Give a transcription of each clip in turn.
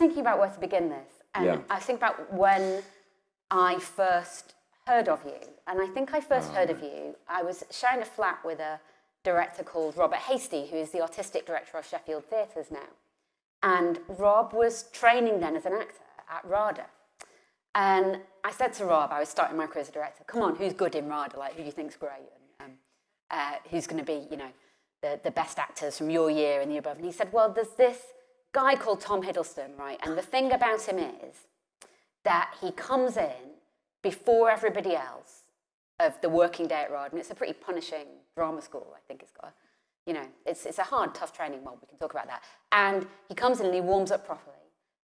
thinking about where to begin this, and I was thinking about when I first heard of you, and I think I first heard of you. I was sharing a flat with a director called Robert Hastie, who is the artistic director of Sheffield Theatres now. And Rob was training then as an actor at RADA. And I said to Rob, I was starting my career as a director, come on, who's good in RADA? Like, who do you think's great? And who's going to be, you know, the best actors from your year and the above? And he said, well, there's this guy called Tom Hiddleston, right? And the thing about him is that he comes in before everybody else of the working day at RADA. And it's a pretty punishing drama school, I think it's got. You know, it's a hard, tough training. Well, we can talk about that. And he comes in and he warms up properly.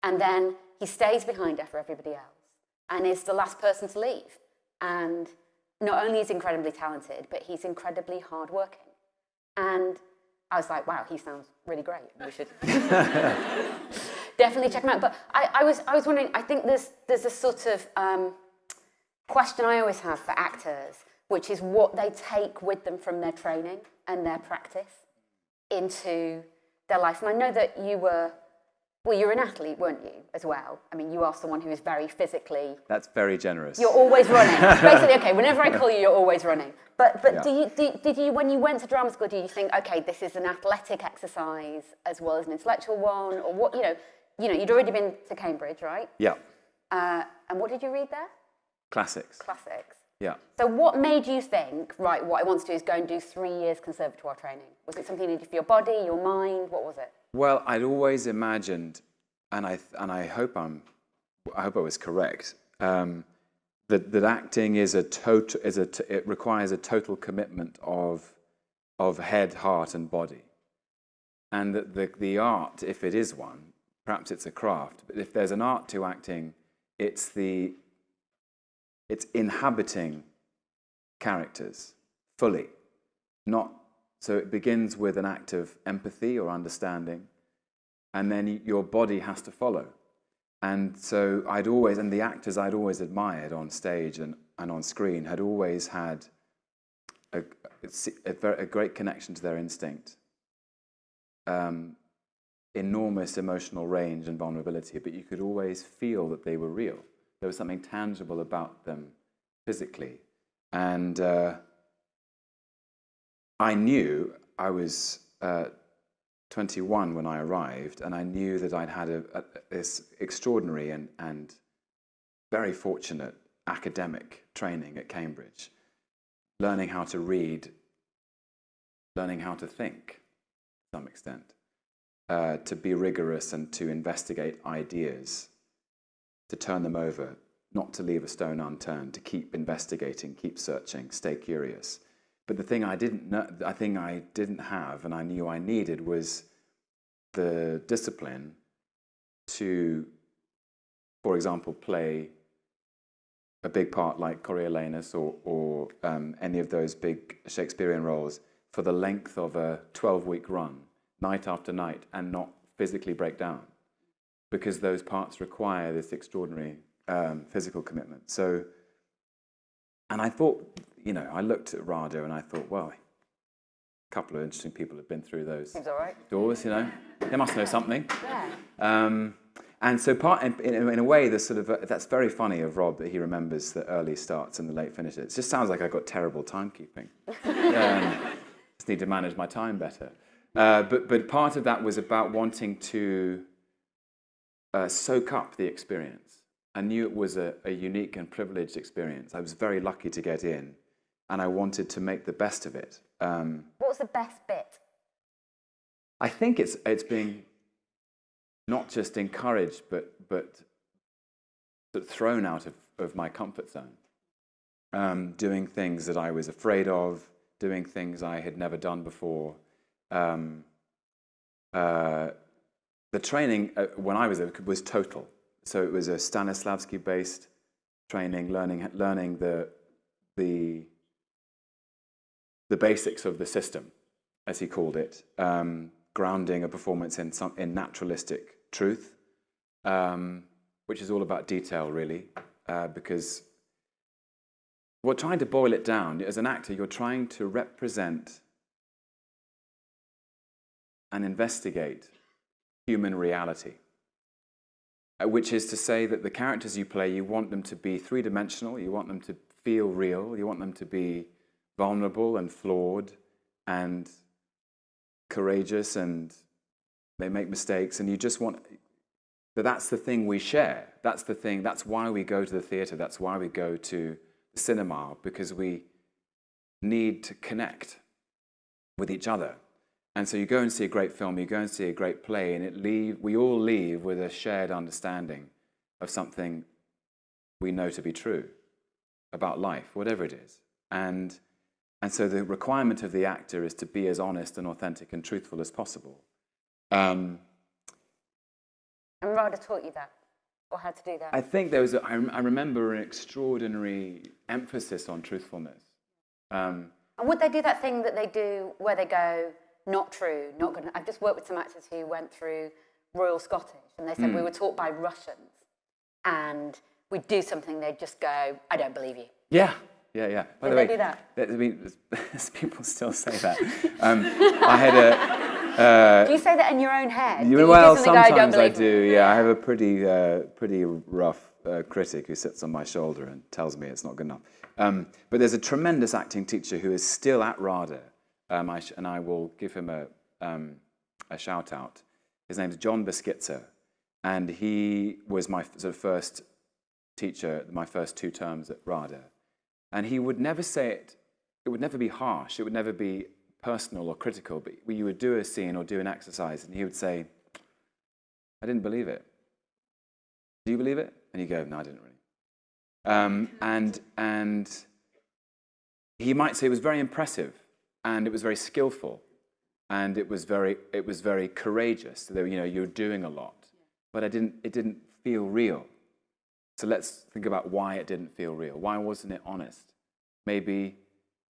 And then he stays behind after everybody else and is the last person to leave. And not only is he incredibly talented, but he's incredibly hardworking. And I was like, wow, he sounds really great. We should definitely check him out. But I was wondering, I think there's a sort of question I always have for actors, which is what they take with them from their training and their practice into their life. And I know that you're an athlete, weren't you, as well? I mean, you are someone who is very physically... That's very generous. You're always running. Basically, okay, whenever I call you, you're always running. But yeah. Did you, when you went to drama school, did you think, okay, this is an athletic exercise as well as an intellectual one? Or what, you know, you'd already been to Cambridge, right? Yeah. And what did you read there? Classics. Classics. Yeah. So what made you think, right, what I want to do is go and do 3 years conservatoire training? Was it something you needed for your body, your mind? What was it? Well, I'd always imagined, and I hope I was correct, that acting is it requires a total commitment of head, heart, and body, and that the art, if it is one, perhaps it's a craft, but if there's an art to acting, it's inhabiting characters fully, so it begins with an act of empathy or understanding, and then your body has to follow. And so the actors I'd always admired on stage and on screen had always had a great connection to their instinct, enormous emotional range and vulnerability, but you could always feel that they were real. There was something tangible about them physically. And I knew I was 21 when I arrived, and I knew that I'd had this extraordinary and very fortunate academic training at Cambridge, learning how to read, learning how to think to some extent, to be rigorous and to investigate ideas, to turn them over, not to leave a stone unturned, to keep investigating, keep searching, stay curious. But the thing I didn't have, and I knew I needed, was the discipline to, for example, play a big part like Coriolanus or any of those big Shakespearean roles for the length of a 12-week run, night after night, and not physically break down, because those parts require this extraordinary physical commitment. So, and I thought, I looked at RADA and I thought, well, a couple of interesting people have been through those doors, They must know something. Yeah. And so in a way, that's very funny of Rob that he remembers the early starts and the late finishes. It just sounds like I got terrible timekeeping. Just need to manage my time better. But part of that was about wanting to soak up the experience. I knew it was a unique and privileged experience. I was very lucky to get in, and I wanted to make the best of it. What was the best bit? I think it's being not just encouraged, but sort of thrown out of my comfort zone, doing things that I was afraid of, doing things I had never done before. The training when I was there was total. So it was a Stanislavski-based training, learning the basics of the system, as he called it, grounding a performance in naturalistic truth, which is all about detail, really, because we're trying to boil it down. As an actor, you're trying to represent and investigate human reality. which is to say that the characters you play, you want them to be three-dimensional, you want them to feel real, you want them to be vulnerable and flawed and courageous, and they make mistakes, and you just want... That's the thing we share. That's the thing. That's why we go to the theatre. That's why we go to the cinema, because we need to connect with each other. And so you go and see a great film, you go and see a great play, and we all leave with a shared understanding of something we know to be true about life, whatever it is. And so the requirement of the actor is to be as honest and authentic and truthful as possible. And Rada taught you that, or how to do that? I think there was, I remember an extraordinary emphasis on truthfulness. And would they do that thing that they do where they go, not true, not good? I've just worked with some actors who went through Royal Scottish, and they said we were taught by Russians, and we'd do something, they'd just go, I don't believe you. Yeah. By the way, do that? I mean, people still say that. I had a... do you say that in your own head? Well, sometimes I do. Yeah, I have a pretty rough critic who sits on my shoulder and tells me it's not good enough. But there's a tremendous acting teacher who is still at RADA, and I will give him a shout out. His name is John Beskitzer, and he was my sort of first teacher, my first 2 terms at RADA. And he would never say it. It would never be harsh. It would never be personal or critical. But you would do a scene or do an exercise, and he would say, "I didn't believe it. Do you believe it?" And you go, "No, I didn't really." And he might say it was very impressive, and it was very skillful, and it was very courageous. So, you're doing a lot, but it didn't feel real. So let's think about why it didn't feel real. Why wasn't it honest? Maybe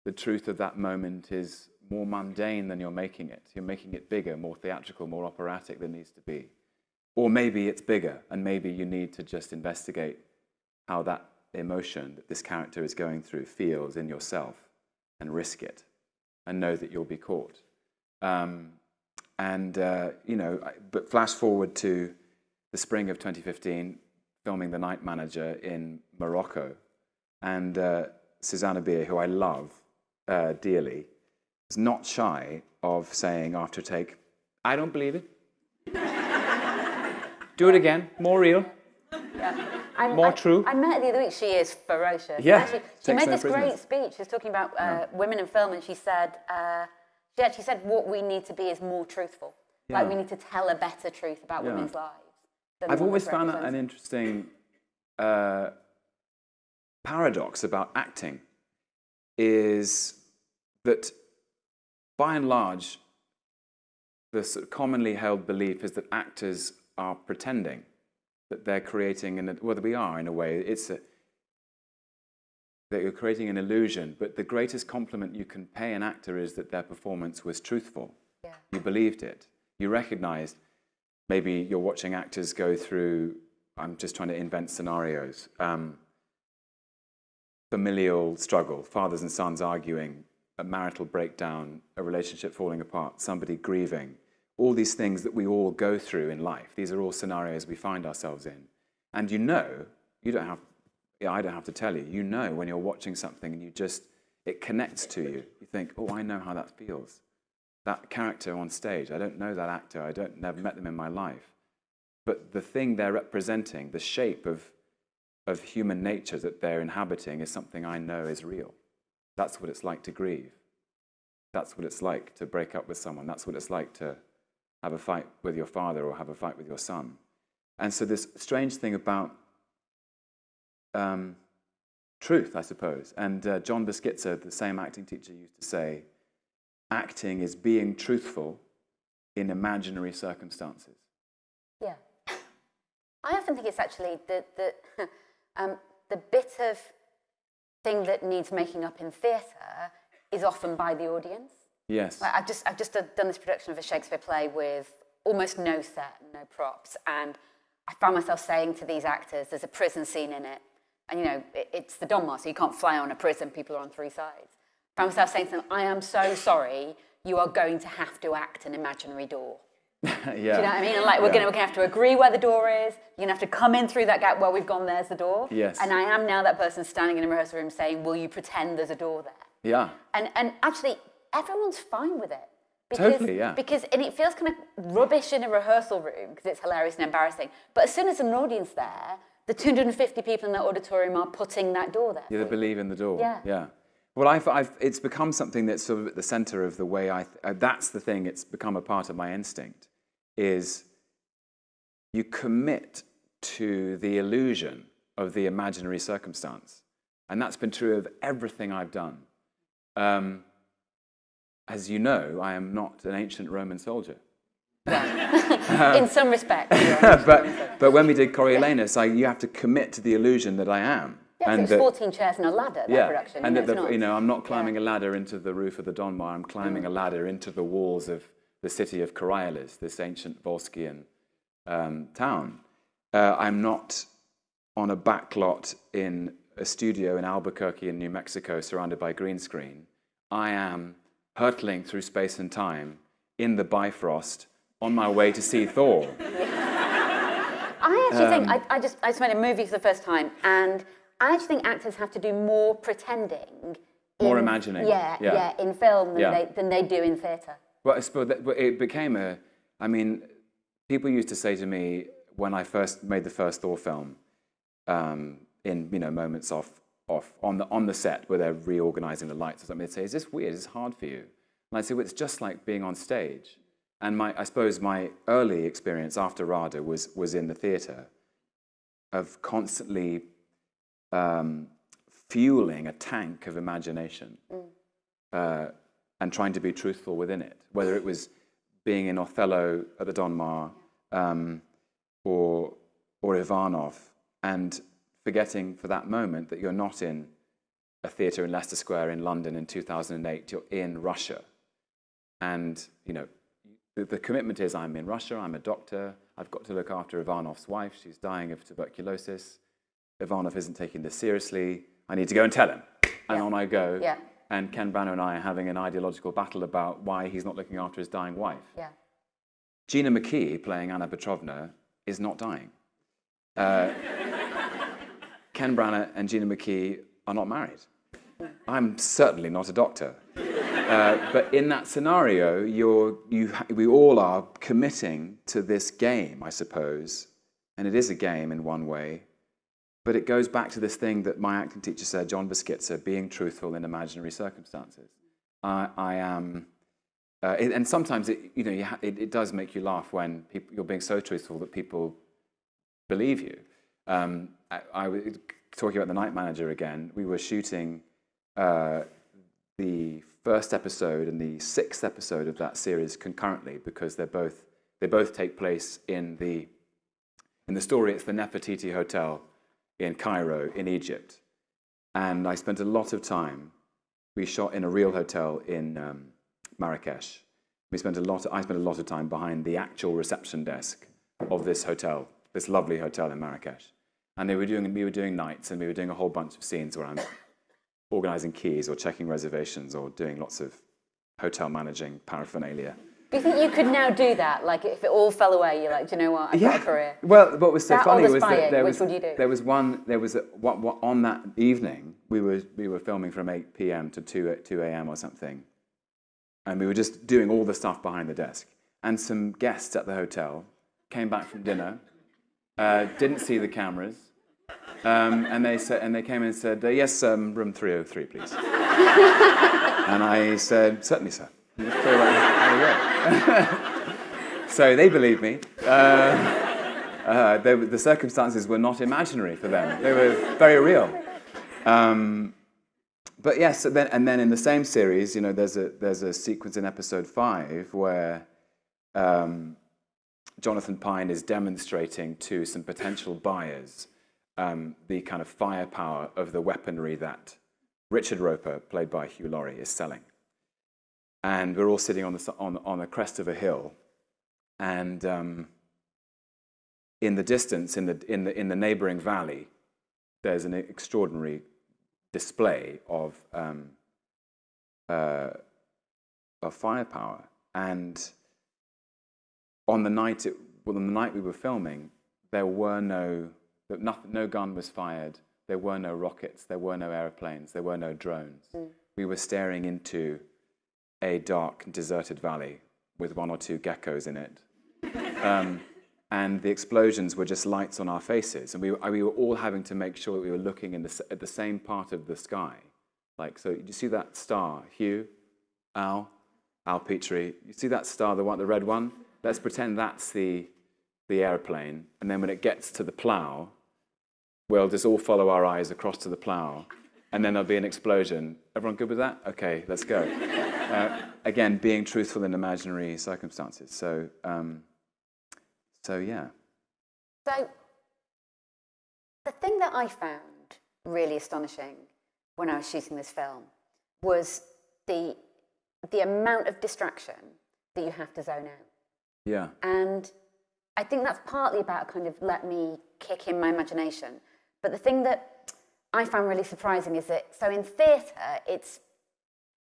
the truth of that moment is more mundane than you're making it. You're making it bigger, more theatrical, more operatic than it needs to be. Or maybe it's bigger, and maybe you need to just investigate how that emotion that this character is going through feels in yourself, and risk it, and know that you'll be caught. But flash forward to the spring of 2015, filming The Night Manager in Morocco, and Susanna Bier, who I love dearly, was not shy of saying after a take, "I don't believe it. Do it again, more real, more true." I met her the other week. She is ferocious. Yeah, she made this great speech. She was talking about women in film, and she said, she actually said, what we need to be is more truthful. Like, we need to tell a better truth about women's lives. I've always found that an interesting paradox about acting, is that by and large, the sort of commonly held belief is that actors are pretending, that they're creating, we are in a way, that you're creating an illusion, but the greatest compliment you can pay an actor is that their performance was truthful. Yeah. You believed it. You recognized. Maybe you're watching actors go through, I'm just trying to invent scenarios, familial struggle, fathers and sons arguing, a marital breakdown, a relationship falling apart, somebody grieving, all these things that we all go through in life. These are all scenarios we find ourselves in. And I don't have to tell you, when you're watching something and it connects to you. You think, oh, I know how that feels. That character on stage, I don't know that actor, never met them in my life. But the thing they're representing, the shape of human nature that they're inhabiting, is something I know is real. That's what it's like to grieve. That's what it's like to break up with someone. That's what it's like to have a fight with your father or have a fight with your son. And so this strange thing about truth, I suppose. And John Beskitzer, the same acting teacher, used to say, acting is being truthful in imaginary circumstances. Yeah. I often think it's actually the bit of thing that needs making up in theatre is often by the audience. Yes. Like I've just done this production of a Shakespeare play with almost no set, no props, and I found myself saying to these actors, there's a prison scene in it, and it's the Donmar, so you can't fly on a prison, people are on 3 sides. I found myself saying to them, I am so sorry, you are going to have to act an imaginary door. Yeah. Do you know what I mean? And like, we're going to have to agree where the door is. You're going to have to come in through that gap. Well, we've gone, there's the door. Yes. And I am now that person standing in a rehearsal room saying, will you pretend there's a door there? Yeah. And actually, everyone's fine with it. Totally, yeah. And it feels kind of rubbish in a rehearsal room because it's hilarious and embarrassing. But as soon as there's an audience there, the 250 people in that auditorium are putting that door there. Yeah, they believe in the door. Yeah. Yeah. Well, it's become something that's sort of at the center of the way that's the thing, it's become a part of my instinct, is you commit to the illusion of the imaginary circumstance. And that's been true of everything I've done. As you know, I am not an ancient Roman soldier. In some respects. But when we did Coriolanus, you have to commit to the illusion that I am. Yeah, and it's 14 chairs and a ladder, that production. And I'm not climbing a ladder into the roof of the Donmar, I'm climbing a ladder into the walls of the city of Coriolis, this ancient Volscian town. I'm not on a backlot in a studio in Albuquerque in New Mexico surrounded by green screen. I am hurtling through space and time in the Bifrost on my way to see Thor. I actually think, I just went in a movie for the first time, and I actually think actors have to do more pretending. More imagining. Yeah, in film than they do in theatre. Well, I suppose it became people used to say to me when I first made the first Thor film, in moments on the set where they're reorganizing the lights or something, they'd say, "Is this weird? Is this hard for you?" And I'd say, "Well, it's just like being on stage." And I suppose my early experience after RADA was in the theatre, of constantly fueling a tank of imagination and trying to be truthful within it, whether it was being in Othello at the Donmar or Ivanov, and forgetting for that moment that you're not in a theatre in Leicester Square in London in 2008, you're in Russia. And, the commitment is I'm in Russia, I'm a doctor, I've got to look after Ivanov's wife, she's dying of tuberculosis. Ivanov isn't taking this seriously, I need to go and tell him. And on I go. Yeah. And Ken Branagh and I are having an ideological battle about why he's not looking after his dying wife. Yeah. Gina McKee, playing Anna Petrovna, is not dying. Ken Branagh and Gina McKee are not married. I'm certainly not a doctor. But in that scenario, we all are committing to this game, I suppose. And it is a game in one way. But it goes back to this thing that my acting teacher said, John Busquitsa, being truthful in imaginary circumstances. I am, and sometimes it does make you laugh when you're being so truthful that people believe you. I was talking about The Night Manager again. We were shooting the first episode and the 6th episode of that series concurrently because they both take place in the story. It's the Nefertiti Hotel in Cairo, in Egypt. And I spent a lot of time, we shot in a real hotel in Marrakesh. I spent a lot of time behind the actual reception desk of this hotel, this lovely hotel in Marrakesh. And we were doing nights, and we were doing a whole bunch of scenes where I'm organizing keys or checking reservations or doing lots of hotel managing paraphernalia. Do you think you could now do that? Like, if it all fell away, you're like, do you know what? I've got a career. Well, what was so funny was that which would you do? On that evening, we were filming from 8 p.m. to 2 a.m. or something, and we were just doing all the stuff behind the desk. And some guests at the hotel came back from dinner, didn't see the cameras, and they came in and said, "Yes, room 303, please." And I said, "Certainly, sir." So they believed me. The circumstances were not imaginary for them; they were very real. But yes, and then in the same series, there's a sequence in episode 5 where Jonathan Pine is demonstrating to some potential buyers the kind of firepower of the weaponry that Richard Roper, played by Hugh Laurie, is selling. And we're all sitting on the crest of a hill, and in the distance, in the neighboring valley, there's an extraordinary display of firepower. And on the night we were filming, there were no gun was fired. There were no rockets. There were no airplanes. There were no drones. We were staring into a dark, deserted valley with 1 or 2 geckos in it. And the explosions were just lights on our faces. And we were all having to make sure that we were looking at the same part of the sky. Like, so you see that star, Hugh, Al Petrie, you see that star, the red one? Let's pretend that's the airplane. And then when it gets to the plow, we'll just all follow our eyes across to the plow. And then there'll be an explosion. Everyone good with that? Okay, let's go. Again, being truthful in imaginary circumstances. So yeah. So the thing that I found really astonishing when I was shooting this film was the amount of distraction that you have to zone out. Yeah. And I think that's partly about kind of let me kick in my imagination. But the thing that I found really surprising is that, so in theatre, it's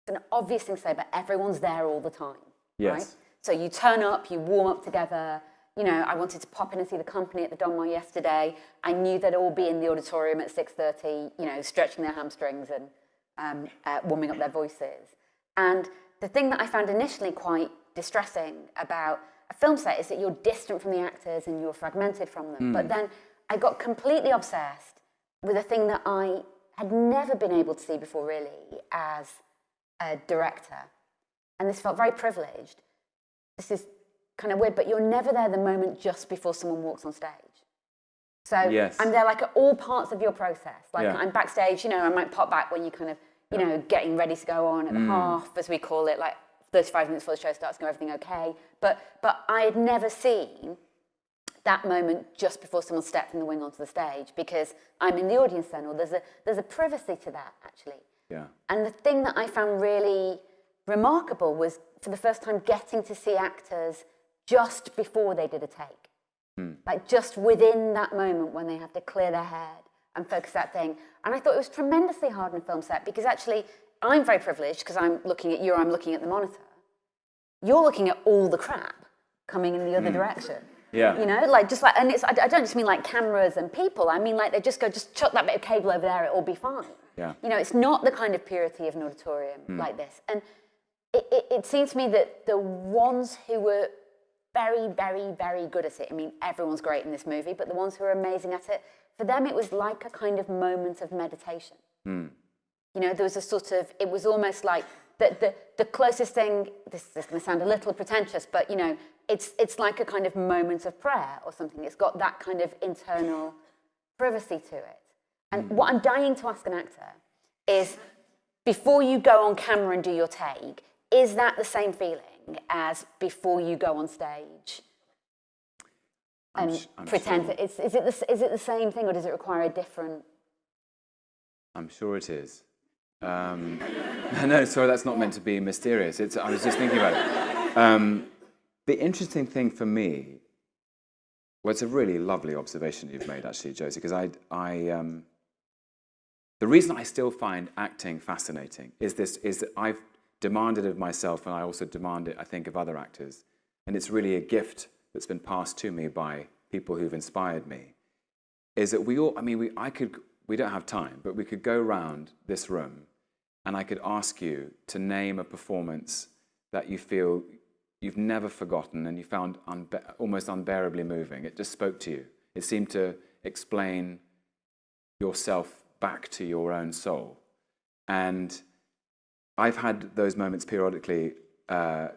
an obvious thing to say, but everyone's there all the time, yes. Right? So you turn up, you warm up together. You know, I wanted to pop in and see the company at the Donmar yesterday. I knew they'd all be in the auditorium at 6:30, you know, stretching their hamstrings and warming up their voices. And the thing that I found initially quite distressing about a film set is that you're distant from the actors and you're fragmented from them. But then I got completely obsessed with a thing that I had never been able to see before, really, as a director. And this felt very privileged. This is kind of weird, but you're never there the moment just before someone walks on stage. So yes. I'm there like at all parts of your process. Like Yeah. I'm backstage, you know, I might pop back when you kind of, you know, getting ready to go on at the half, as we call it, like 35 minutes before the show starts, go everything okay. But I had never seen that moment just before someone stepped from the wing onto the stage, because I'm in the audience then, or there's a privacy to that, actually. Yeah. And the thing that I found really remarkable was, for the first time, getting to see actors just before they did a take. Like just within that moment when they have to clear their head and focus that thing. And I thought it was tremendously hard in a film set, because actually I'm very privileged because I'm looking at you, I'm looking at the monitor. You're looking at all the crap coming in the other direction. Yeah. You know, like just like, and it's, I don't just mean like cameras and people. I mean like they just go, just chuck that bit of cable over there, it'll be fine. Yeah. You know, it's not the kind of purity of an auditorium like this. And it seems to me that the ones who were very, very, very good at it, I mean, everyone's great in this movie, but the ones who are amazing at it, for them it was like a kind of moment of meditation. You know, there was a sort of, it was almost like the closest thing, this is going to sound a little pretentious, but, you know, it's like a kind of moment of prayer or something. It's got that kind of internal privacy to it. And what I'm dying to ask an actor is, before you go on camera and do your take, is that the same feeling as before you go on stage and pretend sure. that is it the same thing, or does it require a different? I'm sure it is. No, sorry, that's not meant to be mysterious. I was just thinking about it. The interesting thing for me, well, it's a really lovely observation you've made, actually, Josie, because the reason I still find acting fascinating is that I've demanded of myself, and I also demand it, I think, of other actors, and it's really a gift that's been passed to me by people who've inspired me, is that we don't have time, but we could go around this room and I could ask you to name a performance that you feel you've never forgotten and you found almost unbearably moving. It just spoke to you. It seemed to explain yourself back to your own soul. And I've had those moments periodically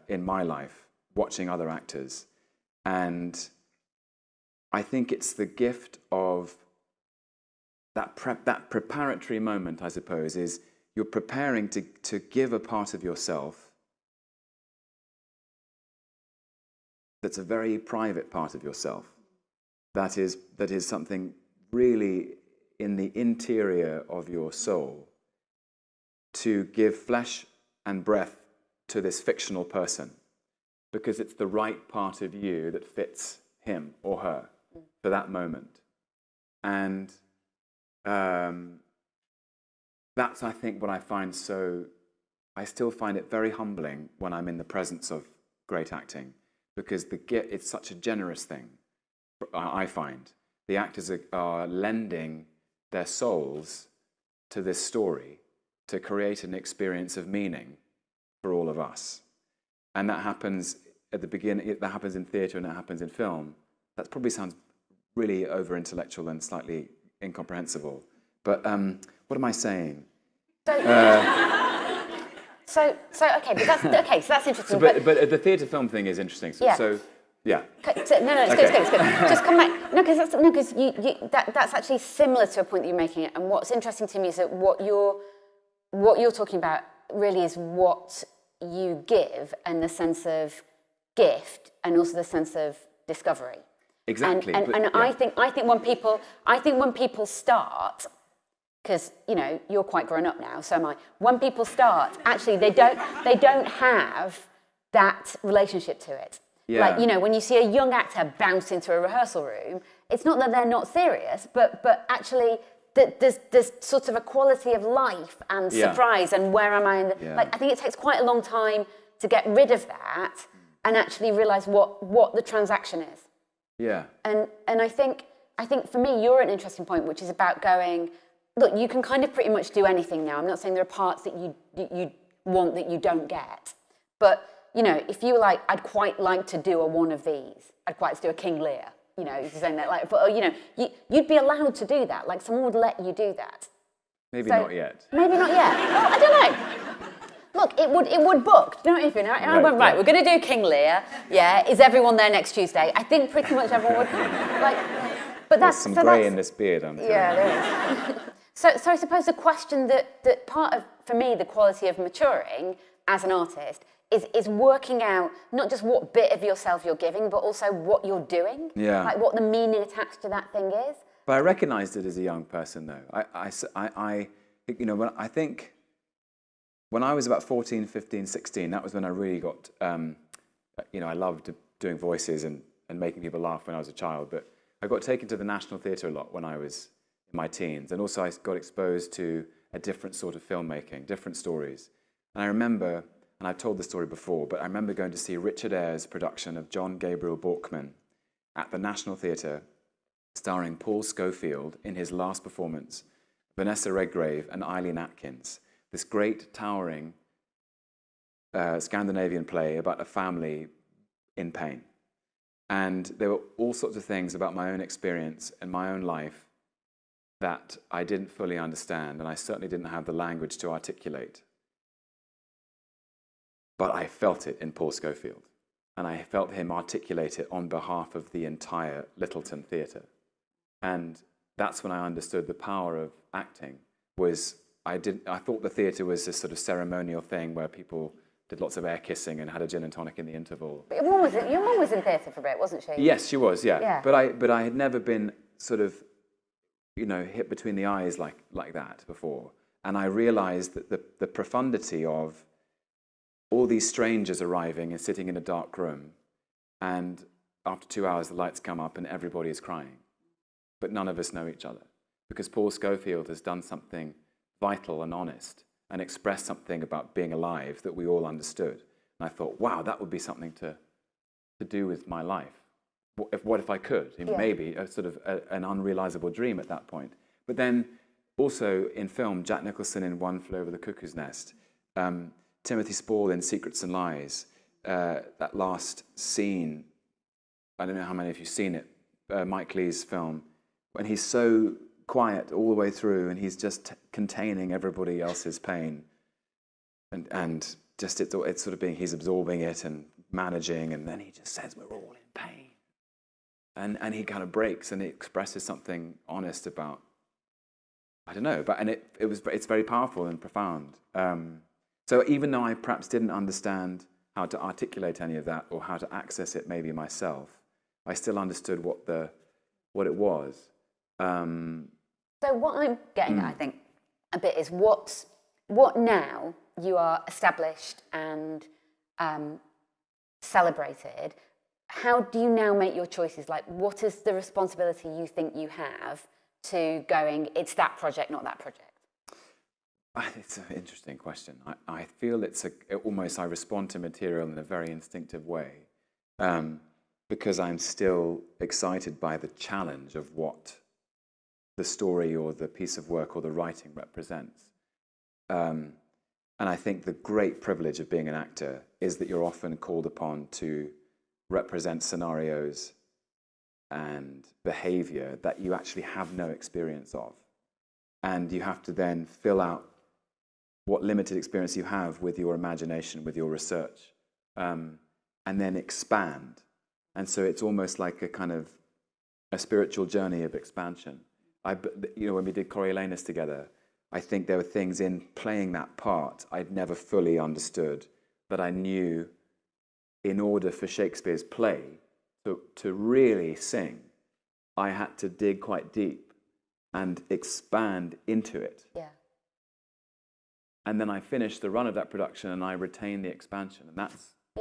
in my life, watching other actors. And I think it's the gift of that preparatory moment, I suppose, is you're preparing to give a part of yourself that's a very private part of yourself, that is something really in the interior of your soul, to give flesh and breath to this fictional person, because it's the right part of you that fits him or her for that moment. And that's, I think, what I find I still find it very humbling when I'm in the presence of great acting, because it's such a generous thing, I find. The actors are lending their souls to this story to create an experience of meaning for all of us. And that happens at the beginning, that happens in theatre and it happens in film. That probably sounds really over-intellectual and slightly incomprehensible. But what am I saying? So okay, but that's interesting. But the theatre film thing is interesting. So, Yeah. so yeah. No, it's good. It's good. Just come back. No, because that's actually similar to a point that you're making. And what's interesting to me is that what you're talking about really is what you give, and the sense of gift, and also the sense of discovery. Exactly. And yeah. I think when people start, because you're quite grown up now, so am I. When people start, actually they don't have that relationship to it. Yeah. Like, when you see a young actor bounce into a rehearsal room, it's not that they're not serious, but actually there's sort of a quality of life and surprise and where am I in the, like, I think it takes quite a long time to get rid of that and actually realize what the transaction is. Yeah. And I think for me you're at an interesting point, which is about going, look, you can kind of pretty much do anything now. I'm not saying there are parts that you want that you don't get, but if you were like, I'd quite like to do a one of these, I'd quite like to do a King Lear, you're saying that, like, but you'd be allowed to do that. Like, someone would let you do that. Maybe not yet. Maybe not yet. Well, I don't know. Look, it would book. Do you know what I mean? I went, right, we're going to do King Lear. Yeah, is everyone there next Tuesday? I think pretty much everyone would. Like, but There's some grey in this beard. Yeah, there is. So I suppose the question that part of, for me, the quality of maturing as an artist is working out not just what bit of yourself you're giving, but also what you're doing. Yeah. Like what the meaning attached to that thing is. But I recognised it as a young person, though. I think when I was about 14, 15, 16, that was when I really got, I loved doing voices and making people laugh when I was a child, but I got taken to the National Theatre a lot when I was in my teens, and also I got exposed to a different sort of filmmaking, different stories. And I remember, and I've told this story before, but I remember going to see Richard Eyre's production of John Gabriel Borkman at the National Theatre, starring Paul Schofield in his last performance, Vanessa Redgrave and Eileen Atkins, this great, towering Scandinavian play about a family in pain. And there were all sorts of things about my own experience and my own life that I didn't fully understand, and I certainly didn't have the language to articulate. But I felt it in Paul Schofield, and I felt him articulate it on behalf of the entire Littleton Theatre. And that's when I understood the power of acting. I thought the theatre was this sort of ceremonial thing where people did lots of air kissing and had a gin and tonic in the interval. But your mum was in theatre for a bit, wasn't she? Yes, she was, yeah. But I had never been sort of, hit between the eyes like that before. And I realised that the profundity of all these strangers arriving and sitting in a dark room, and after 2 hours the lights come up and everybody is crying. But none of us know each other, because Paul Schofield has done something vital and honest and expressed something about being alive that we all understood. And I thought, wow, that would be something to do with my life. What if I could? Maybe a sort of an unrealizable dream at that point. But then also in film, Jack Nicholson in One Flew Over the Cuckoo's Nest, Timothy Spall in Secrets and Lies, that last scene, I don't know how many of you have seen it, Mike Leigh's film, when he's so quiet all the way through and he's just containing everybody else's pain, and just it's sort of being, he's absorbing it and managing, and then he just says, we're all in pain. And he kind of breaks and he expresses something honest about, I don't know, but it's very powerful and profound. So even though I perhaps didn't understand how to articulate any of that or how to access it maybe myself, I still understood what it was. So what I'm getting at, I think, a bit is what now you are established and celebrated, how do you now make your choices? Like, what is the responsibility you think you have to going, it's that project, not that project? It's an interesting question. I feel I respond to material in a very instinctive way. because I'm still excited by the challenge of what the story or the piece of work or the writing represents. And I think the great privilege of being an actor is that you're often called upon to represent scenarios and behavior that you actually have no experience of. And you have to then fill out what limited experience you have with your imagination, with your research, and then expand. And so it's almost like a kind of a spiritual journey of expansion. When we did Coriolanus together, I think there were things in playing that part I'd never fully understood, but I knew in order for Shakespeare's play to really sing, I had to dig quite deep and expand into it. Yeah. And then I finished the run of that production and I retained the expansion. And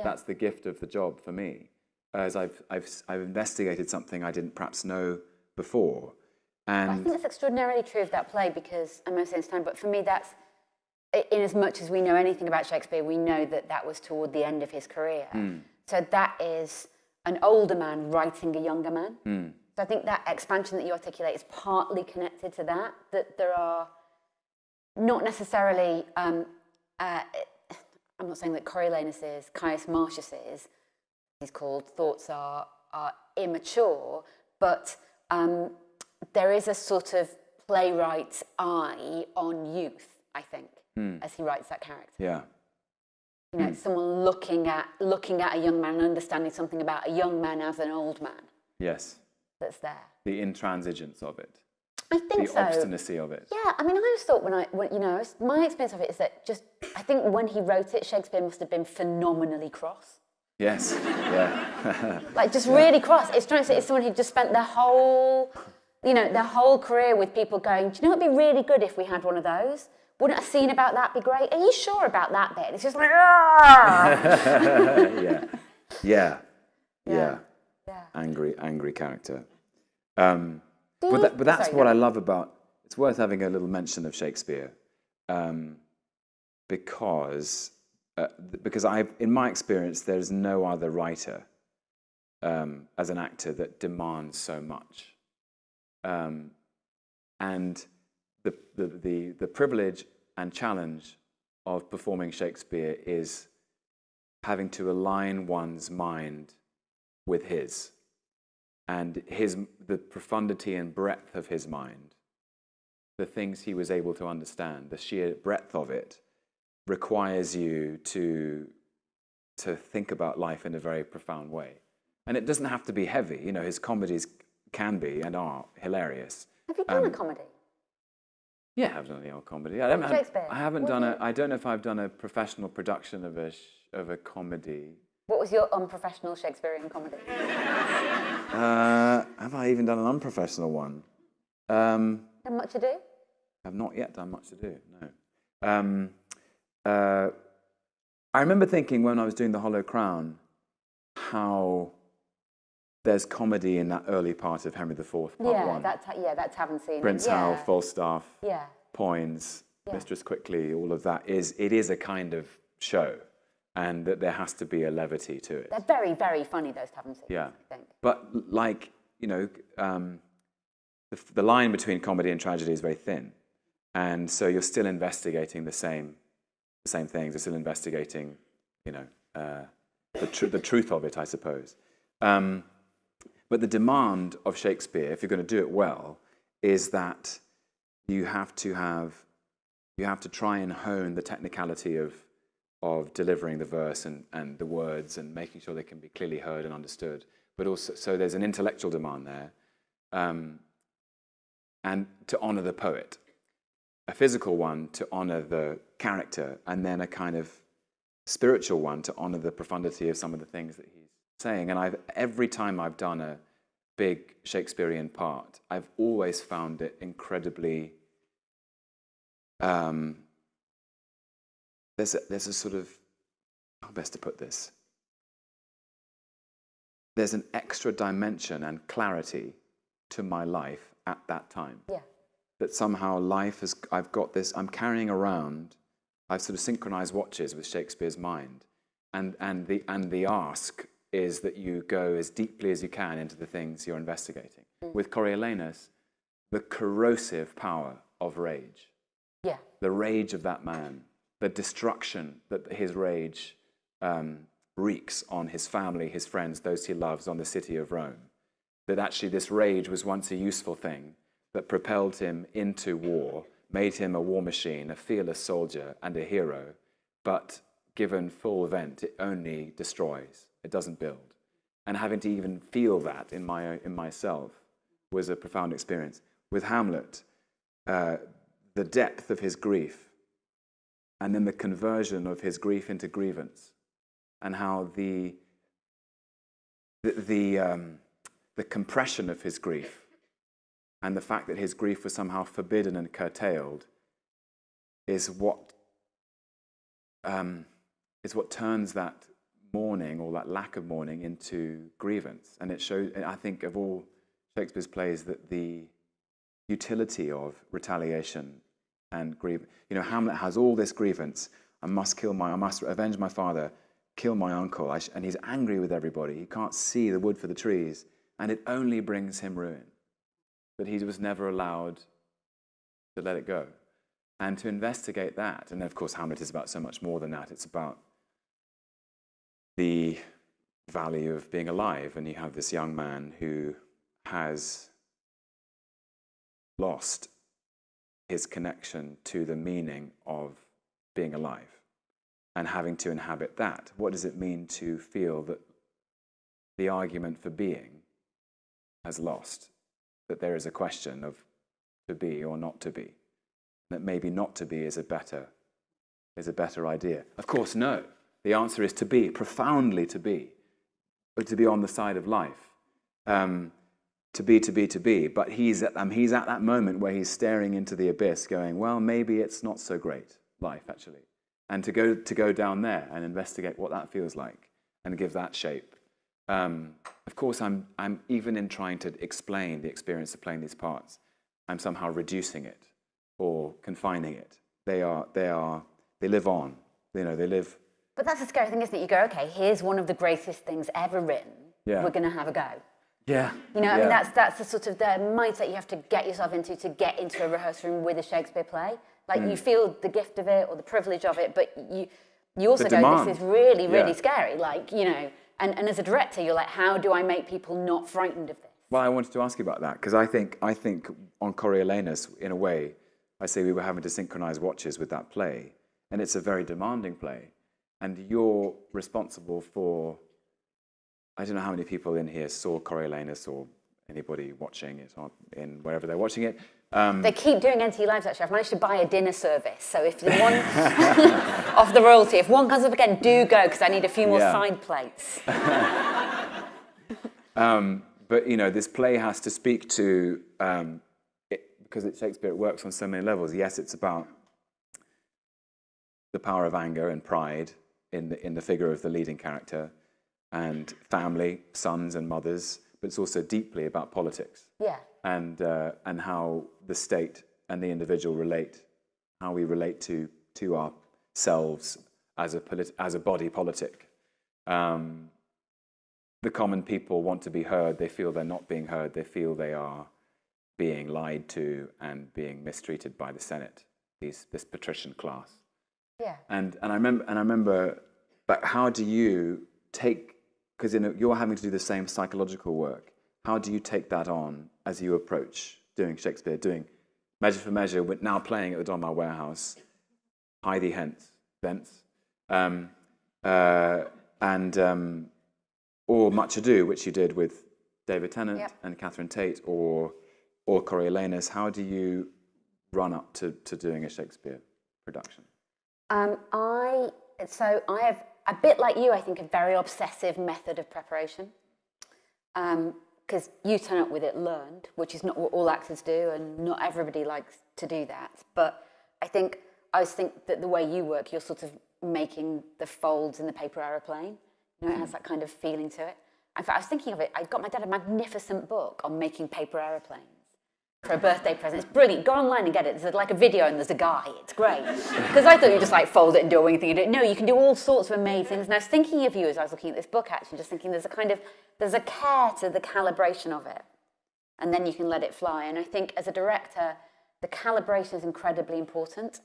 that's the gift of the job for me, as I've investigated something I didn't perhaps know before. And I think that's extraordinarily true of that play, because I'm going to say this time, but for me that's, in as much as we know anything about Shakespeare, we know that was toward the end of his career. So that is an older man writing a younger man. So I think that expansion that you articulate is partly connected to that there are not necessarily, I'm not saying that Coriolanus is, Caius Marcius is, he's called, thoughts are immature, but there is a sort of playwright's eye on youth, I think, as he writes that character. Yeah. You know, it's someone looking at a young man and understanding something about a young man as an old man. Yes. That's there. The intransigence of it. I think the obstinacy of it. Yeah, I mean, I always thought my experience of it is that I think when he wrote it, Shakespeare must have been phenomenally cross. Yes, yeah. Like just really cross. It's trying to say it's someone who just spent their whole career with people going, do you know, it'd be really good if we had one of those. Wouldn't a scene about that be great? Are you sure about that bit? It's just like, yeah. Angry character. But that's what I love about. It's worth having a little mention of Shakespeare, because in my experience, there's no other writer as an actor that demands so much, and the privilege and challenge of performing Shakespeare is having to align one's mind with his, and the profundity and breadth of his mind, the things he was able to understand, the sheer breadth of it, requires you to think about life in a very profound way. And it doesn't have to be heavy. You know, his comedies can be and are hilarious. Have you done a comedy? Yeah, I've done the old comedy. Shakespeare? I haven't done I don't know if I've done a professional production of a comedy. What was your unprofessional Shakespearean comedy? Have I even done an unprofessional one? Done Much Ado? I've not yet done Much Ado, no. I remember thinking when I was doing The Hollow Crown how there's comedy in that early part of Henry IV, part 1. That's Haven't Seen Prince It. Hal, Falstaff, Yeah. Poins, Mistress Quickly, all of that it is a kind of show, and that there has to be a levity to it. They're very, very funny, those Haven't Seen It, I think. But like, you know, the line between comedy and tragedy is very thin. And so you're still investigating the same things. You're still investigating, you know, the truth of it, I suppose. But the demand of Shakespeare, if you're going to do it well, is that you have to try and hone the technicality of delivering the verse and the words and making sure they can be clearly heard and understood. But also, so there's an intellectual demand there, and to honor the poet, a physical one to honor the character, and then a kind of spiritual one to honor the profundity of some of the things that he's saying. And every time I've done a big Shakespearean part, I've always found it incredibly. There's a sort of, how best to put this? There's an extra dimension and clarity to my life at that time. Yeah. That somehow life has, I've got this, I'm carrying around, I've sort of synchronized watches with Shakespeare's mind. And the ask is that you go as deeply as you can into the things you're investigating. With Coriolanus, the corrosive power of rage. Yeah. The rage of that man, the destruction that his rage wreaks on his family, his friends, those he loves, on the city of Rome. That actually this rage was once a useful thing that propelled him into war, made him a war machine, a fearless soldier and a hero, but given full vent, it only destroys, it doesn't build. And having to even feel that in myself was a profound experience. With Hamlet, the depth of his grief, and then the conversion of his grief into grievance, and how the compression of his grief and the fact that his grief was somehow forbidden and curtailed is what turns that mourning or that lack of mourning into grievance. And it shows, I think, of all Shakespeare's plays, that the utility of retaliation and grievance. You know, Hamlet has all this grievance. I must avenge my father, kill my uncle, and he's angry with everybody. He can't see the wood for the trees, and it only brings him ruin. But he was never allowed to let it go. And to investigate that, and of course Hamlet is about so much more than that. It's about the value of being alive, and you have this young man who has lost his connection to the meaning of being alive and having to inhabit that. What does it mean to feel that the argument for being has lost, that there is a question of to be or not to be, that maybe not to be is a better idea? Of course, no. The answer is to be, profoundly to be on the side of life. To be. But he's at that moment where he's staring into the abyss going, well, maybe it's not so great, life, actually. And to go down there and investigate what that feels like and give that shape. Of course, I'm even in trying to explain the experience of playing these parts, I'm somehow reducing it or confining it. They live on, they live. But that's the scary thing, isn't it? You go, okay, here's one of the greatest things ever written. Yeah. We're going to have a go. Yeah. You know, I mean, that's the sort of the mindset you have to get yourself into to get into a rehearsal room with a Shakespeare play. Like, you feel the gift of it or the privilege of it, but you also go, this is really, really scary. Like, you know, and as a director, you're like, how do I make people not frightened of this? Well, I wanted to ask you about that, because I think on Coriolanus, in a way, I say we were having to synchronize watches with that play, and it's a very demanding play, and you're responsible for, I don't know how many people in here saw Coriolanus or anybody watching it in wherever they're watching it. They keep doing NT Lives, actually. I've managed to buy a dinner service, so if the one of the royalty, if one comes up again, do go, because I need a few more side plates. But, you know, this play has to speak to, because Shakespeare, it works on so many levels. Yes, it's about the power of anger and pride in the figure of the leading character, and family, sons and mothers, but it's also deeply about politics. Yeah. And how the state and the individual relate, how we relate to ourselves as a body politic. The common people want to be heard. They feel they're not being heard. They feel they are being lied to and being mistreated by the Senate, this patrician class. Yeah. And I remember, but how do you take, because you're having to do the same psychological work, how do you take that on as you approach doing Shakespeare, doing Measure for Measure, now playing at the Donmar Warehouse, Hie Thee Hence, or Much Ado, which you did with David Tennant and Catherine Tate, or Coriolanus? How do you run up to doing a Shakespeare production? I have, a bit like you, I think, a very obsessive method of preparation. Because you turn up with it learned, which is not what all actors do, and not everybody likes to do that. But I think that the way you work, you're sort of making the folds in the paper aeroplane. You know, it has that kind of feeling to it. In fact, I was thinking of it. I got my dad a magnificent book on making paper aeroplanes. for a birthday present. It's brilliant. Go online and get it. There's like a video and there's a guy. It's great. Because I thought you just like fold it and do a wing thing. No, you can do all sorts of amazing things. And I was thinking of you as I was looking at this book, actually, just thinking there's a care to the calibration of it. And then you can let it fly. And I think as a director, the calibration is incredibly important.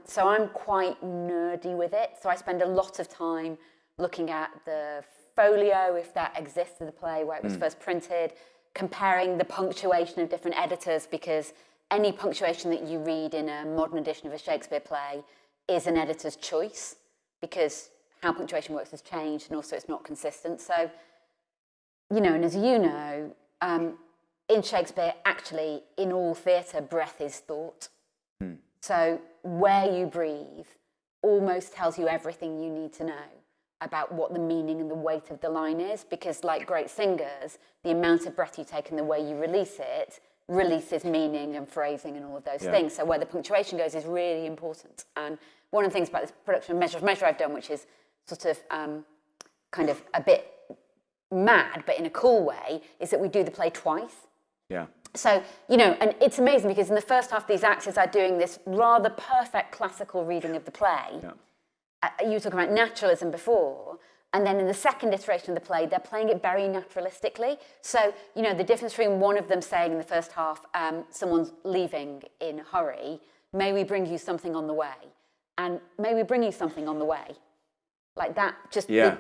So I'm quite nerdy with it. So I spend a lot of time looking at the folio, if that exists in the play, where it was first printed, comparing the punctuation of different editors, because any punctuation that you read in a modern edition of a Shakespeare play is an editor's choice, because how punctuation works has changed, and also it's not consistent. So, and as you know, in Shakespeare, actually, in all theatre, breath is thought. So where you breathe almost tells you everything you need to know about what the meaning and the weight of the line is, because like great singers, the amount of breath you take and the way you release it releases meaning and phrasing and all of those things. So where the punctuation goes is really important. And one of the things about this production of Measure of Measure I've done, which is sort of kind of a bit mad, but in a cool way, is that we do the play twice. Yeah. So, and it's amazing because in the first half, these actors are doing this rather perfect classical reading of the play. Yeah. You were talking about naturalism before, and then in the second iteration of the play, they're playing it very naturalistically. So, the difference between one of them saying in the first half, someone's leaving in a hurry, may we bring you something on the way, and may we bring you something on the way. Like that, just, and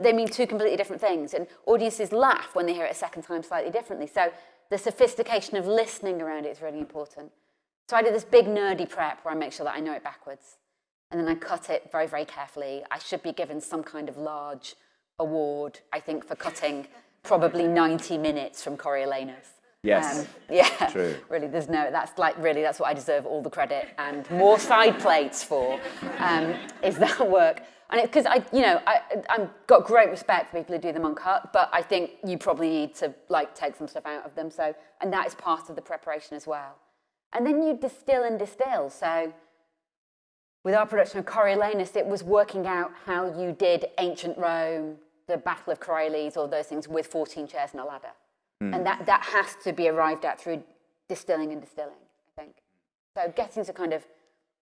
they mean two completely different things, and audiences laugh when they hear it a second time slightly differently. So the sophistication of listening around it is really important. So I did this big nerdy prep where I make sure that I know it backwards. And then I cut it very, very carefully. I should be given some kind of large award, I think, for cutting probably 90 minutes from Coriolanus. Yes. True. Really, that's what I deserve all the credit and more side plates for, is that work. And because I've got great respect for people who do them uncut, but I think you probably need to take some stuff out of them. So, and that is part of the preparation as well. And then you distill and distill. So with our production of Coriolanus, it was working out how you did ancient Rome, the Battle of Coriolis, all those things with 14 chairs and a ladder. And that has to be arrived at through distilling and distilling, I think. So getting to kind of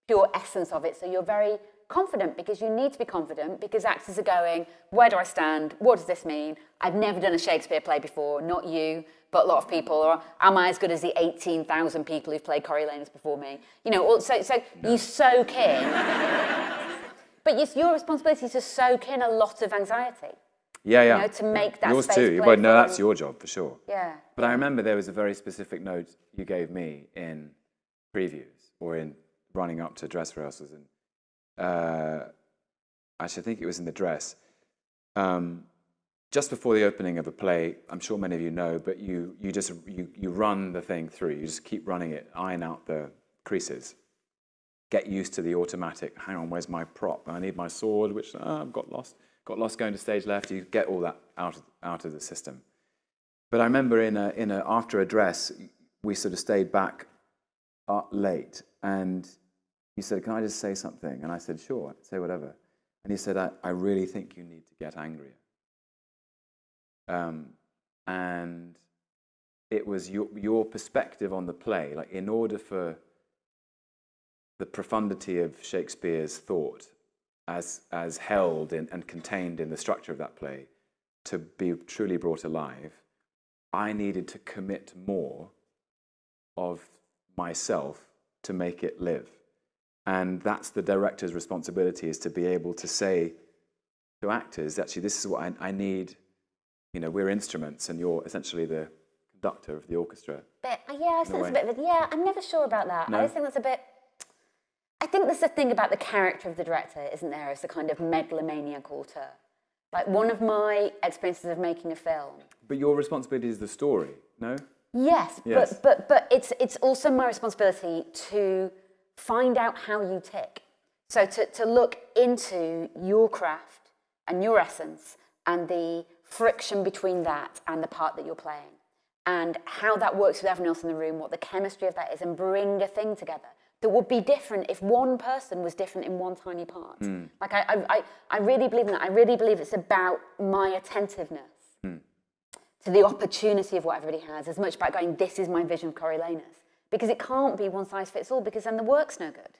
pure essence of it, so you're very confident, because you need to be confident, because actors are going, where do I stand? What does this mean? I've never done a Shakespeare play before, not you, but a lot of people. Or am I as good as the 18,000 people who've played Coriolanus before me? So you soak in. But it's your responsibility to soak in a lot of anxiety. Yeah. To make that Yours space too. play Well, no, fun. that's your job for sure. Yeah. But I remember there was a very specific note you gave me in previews or in running up to dress rehearsals. And actually, I think it was in the dress. Just before the opening of a play, I'm sure many of you know, but you run the thing through. You just keep running it, iron out the creases, get used to the automatic. Hang on, where's my prop? I need my sword, which I've got lost. Got lost going to stage left. You get all that out of the system. But I remember after a dress, we sort of stayed back late, and he said, "Can I just say something?" And I said, "Sure, say whatever." And he said, I really think you need to get angrier. And it was your perspective on the play. Like, in order for the profundity of Shakespeare's thought as held and contained in the structure of that play to be truly brought alive, I needed to commit more of myself to make it live. And that's the director's responsibility, is to be able to say to actors, actually, this is what I need. We're instruments, and you're essentially the conductor of the orchestra. I think that's a bit of I'm never sure about that. No? I just think that's a bit... I think there's a thing about the character of the director, isn't there, as a kind of megalomaniac auteur. Like, one of my experiences of making a film... But your responsibility is the story, no? Yes. But it's also my responsibility to find out how you tick. So to look into your craft and your essence and the friction between that and the part that you're playing, and how that works with everyone else in the room, what the chemistry of that is, and bring a thing together that would be different if one person was different in one tiny part. Like, I really believe in that. I really believe it's about my attentiveness to the opportunity of what everybody has, as much about going, this is my vision of Coriolanus. Because it can't be one size fits all, because then the work's no good.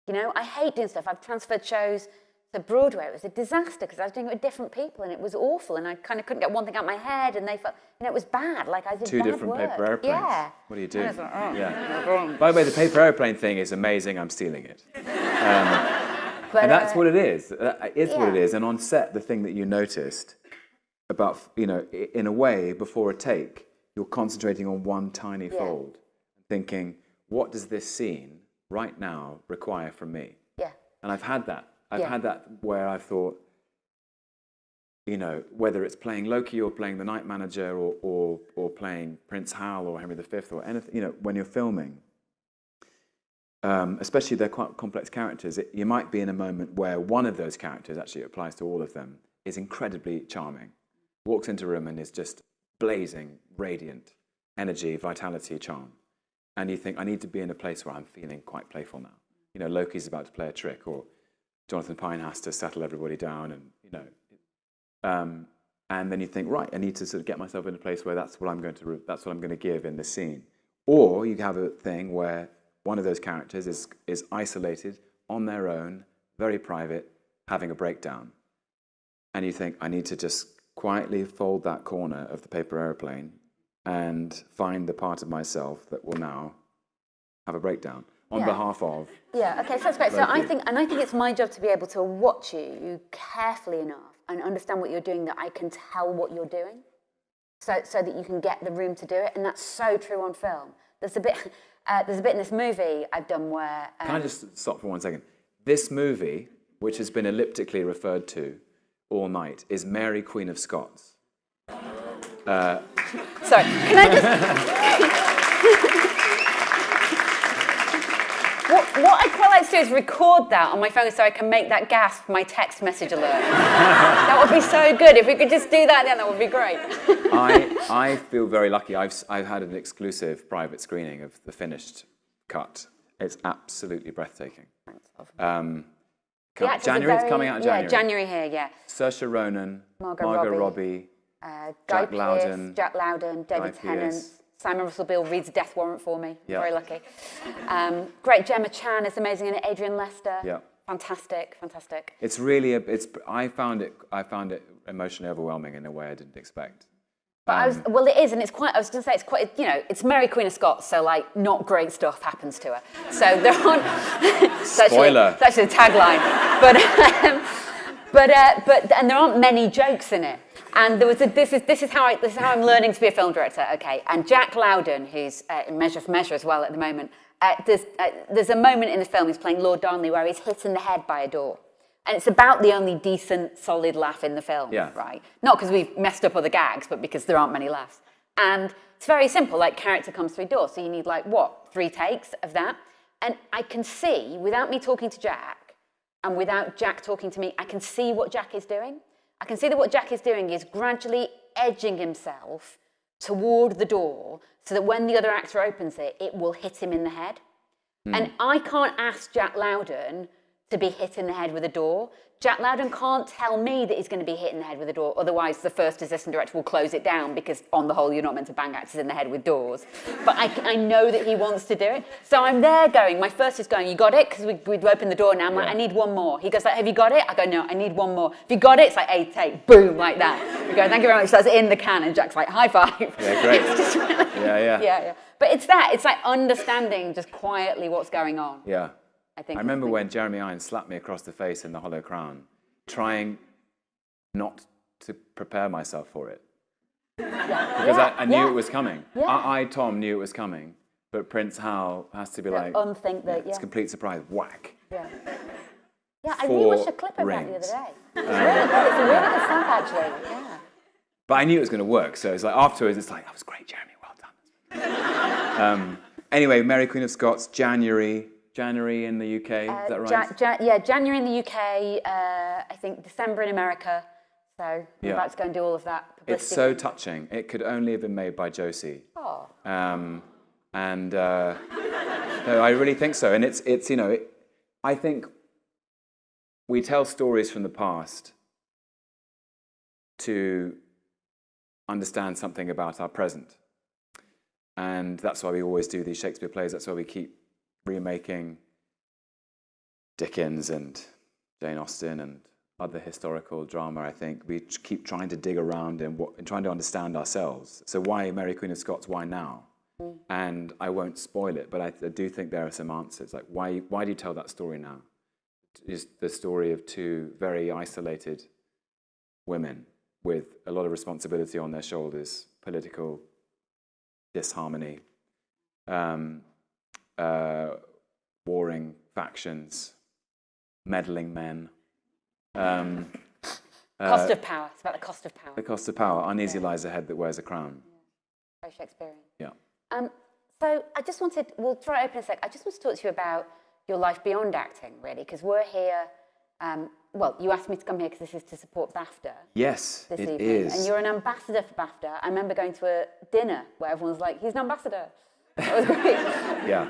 You know, I hate doing stuff. I've transferred shows to Broadway. It was a disaster because I was doing it with different people and it was awful and I kind of couldn't get one thing out of my head and they felt, you know, it was bad. Like I did Two bad different work. paper airplanes. Yeah. What do you do? Like, oh, yeah. By the way, the paper airplane thing is amazing. I'm stealing it. And that's what it is. It's what it is. And on set, the thing that you noticed about, you know, in a way, before a take, you're concentrating on one tiny fold, thinking, what does this scene right now require from me? Yeah. And I've had that. I've had that where I've thought, you know, whether it's playing Loki or playing the Night Manager or playing Prince Hal or Henry V or anything, you know, when you're filming, especially they're quite complex characters, you might be in a moment where one of those characters, actually it applies to all of them, is incredibly charming, walks into a room and is just blazing, radiant energy, vitality, charm. And you think, I need to be in a place where I'm feeling quite playful now. You know, Loki's about to play a trick, or Jonathan Pine has to settle everybody down, and you know, and then you think, right, I need to sort of get myself in a place where that's what I'm going to give in this scene. Or you have a thing where one of those characters is isolated on their own, very private, having a breakdown, and you think, I need to just quietly fold that corner of the paper airplane and find the part of myself that will now have a breakdown on behalf of. Yeah, okay, so that's great. So I think it's my job to be able to watch you carefully enough and understand what you're doing that I can tell what you're doing, so that you can get the room to do it. And that's so true on film. There's a bit in this movie I've done where. Can I just stop for 1 second? This movie, which has been elliptically referred to all night, is Mary, Queen of Scots. Sorry, can I just... What I'd quite like to do is record that on my phone so I can make that gasp my text message alert. That would be so good. If we could just do that then, that would be great. I feel very lucky. I've had an exclusive private screening of the finished cut. It's absolutely breathtaking. January, it's coming out in January. Yeah, January here, yeah. Saoirse Ronan, Margot Robbie, Guy Jack Loudon, David Tennant, Simon Russell Beale reads a death warrant for me. Yeah. Very lucky. Great, Gemma Chan is amazing, and Adrian Lester. Yeah. Fantastic. It's really I found it emotionally overwhelming in a way I didn't expect. But it is, and it's quite. I was going to say it's quite. You know, it's Mary Queen of Scots, so like not great stuff happens to her. So there aren't. Spoiler. That's actually the tagline. But and there aren't many jokes in it. And there was this is how I'm learning to be a film director. Okay, and Jack Loudon, who's in Measure for Measure as well at the moment. There's a moment in the film he's playing Lord Darnley where he's hit in the head by a door. And it's about the only decent, solid laugh in the film, right? Not because we've messed up other gags, but because there aren't many laughs. And it's very simple, like character comes through door. So you need 3 takes of that? And I can see, without me talking to Jack, and without Jack talking to me, I can see what Jack is doing. I can see that what Jack is doing is gradually edging himself toward the door so that when the other actor opens it, it will hit him in the head. And I can't ask Jack Loudon to be hit in the head with a door. Jack Loudon can't tell me that he's going to be hit in the head with a door, otherwise the first assistant director will close it down because on the whole you're not meant to bang actors in the head with doors. But I know that he wants to do it. So I'm there going, my first is going, you got it? Because we'd opened the door now, I'm like, I need one more. He goes like, have you got it? I go, no, I need one more. Have you got it? It's like 8 take, boom, like that. We go, thank you very much, that's in the can, and Jack's like, high five. Yeah, great. It's just really, yeah. But it's like understanding just quietly what's going on. Yeah. I remember when Jeremy Irons slapped me across the face in The Hollow Crown, trying not to prepare myself for it. Because I knew it was coming. Yeah. Tom, knew it was coming, but Prince Hal has to be unthink that, it's a complete surprise. Whack. Yeah, I rewatched a clip of that the other day. It's really good stuff, actually. Yeah. But I knew it was going to work, so it's like afterwards, it's like, that was great, Jeremy, well done. Anyway, Mary Queen of Scots, January in the UK, is that right? January in the UK, I think December in America. So I'm about to go and do all of that publicity. It's so touching. It could only have been made by Josie. Oh. No, I really think so. And it's you know, I think we tell stories from the past to understand something about our present. And that's why we always do these Shakespeare plays. That's why we keep remaking Dickens and Jane Austen and other historical drama. I think we keep trying to dig around and trying to understand ourselves. So why Mary Queen of Scots? Why now? And I won't spoil it, but I do think there are some answers. Like why do you tell that story now? Is the story of two very isolated women with a lot of responsibility on their shoulders, political disharmony, warring factions, meddling men. Cost of power. It's about the cost of power. The cost of power. Uneasy lies the head that wears a crown. Very Shakespearean. Yeah. So I just wanted, we'll try to open a sec. I just want to talk to you about your life beyond acting, really, because we're here. Well, you asked me to come here because this is to support BAFTA. Yes, this it evening. is. And you're an ambassador for BAFTA. I remember going to a dinner where everyone was like, he's an ambassador. That was great. Yeah.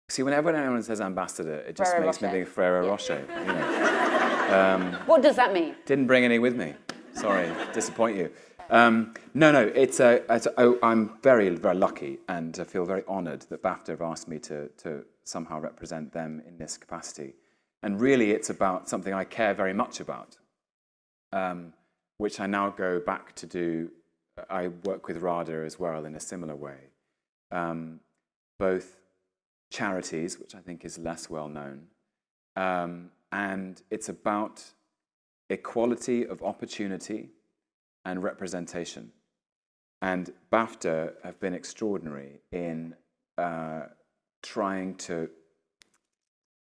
See, whenever anyone says ambassador, it just Ferrero makes me Rocher. think Ferrero Rocher. You know. What does that mean? Didn't bring any with me. Sorry, disappoint you. No, I'm very, very lucky and I feel very honoured that BAFTA have asked me to somehow represent them in this capacity. And really, it's about something I care very much about, which I now go back to do. I work with RADA as well in a similar way. Both charities, which I think is less well known, and it's about equality of opportunity and representation. And BAFTA have been extraordinary in trying to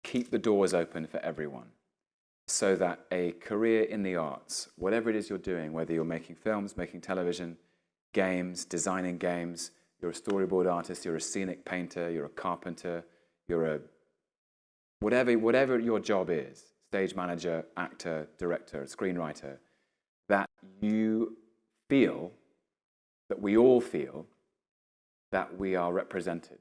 keep the doors open for everyone so that a career in the arts, whatever it is you're doing, whether you're making films, making television, games, designing games, you're a storyboard artist, you're a scenic painter, you're a carpenter, you're a whatever your job is, stage manager, actor, director, screenwriter, that you feel, that we all feel, that we are represented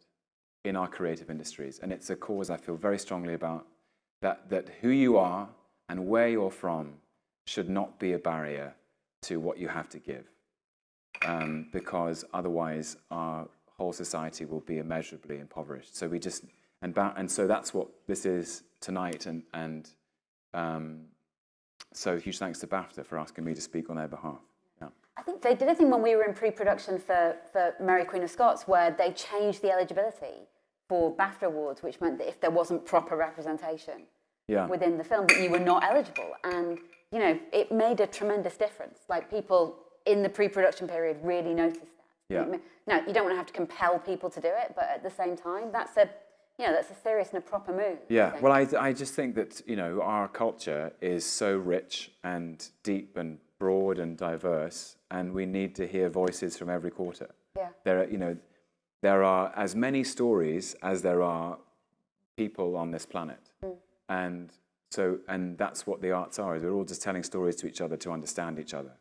in our creative industries. And it's a cause I feel very strongly about, that who you are and where you're from should not be a barrier to what you have to give. Because otherwise our whole society will be immeasurably impoverished. So we just, and so that's what this is tonight. And so huge thanks to BAFTA for asking me to speak on their behalf. Yeah. I think they did a thing when we were in pre-production for Mary Queen of Scots where they changed the eligibility for BAFTA awards, which meant that if there wasn't proper representation within the film, that you were not eligible. And, you know, it made a tremendous difference. Like, people in the pre-production period really noticed that. Yeah. Now, you don't want to have to compel people to do it, but at the same time, that's a serious and a proper move. Yeah, well, I just think that, you know, our culture is so rich and deep and broad and diverse, and we need to hear voices from every quarter. Yeah. There are as many stories as there are people on this planet. And that's what the arts are. We're all just telling stories to each other to understand each other.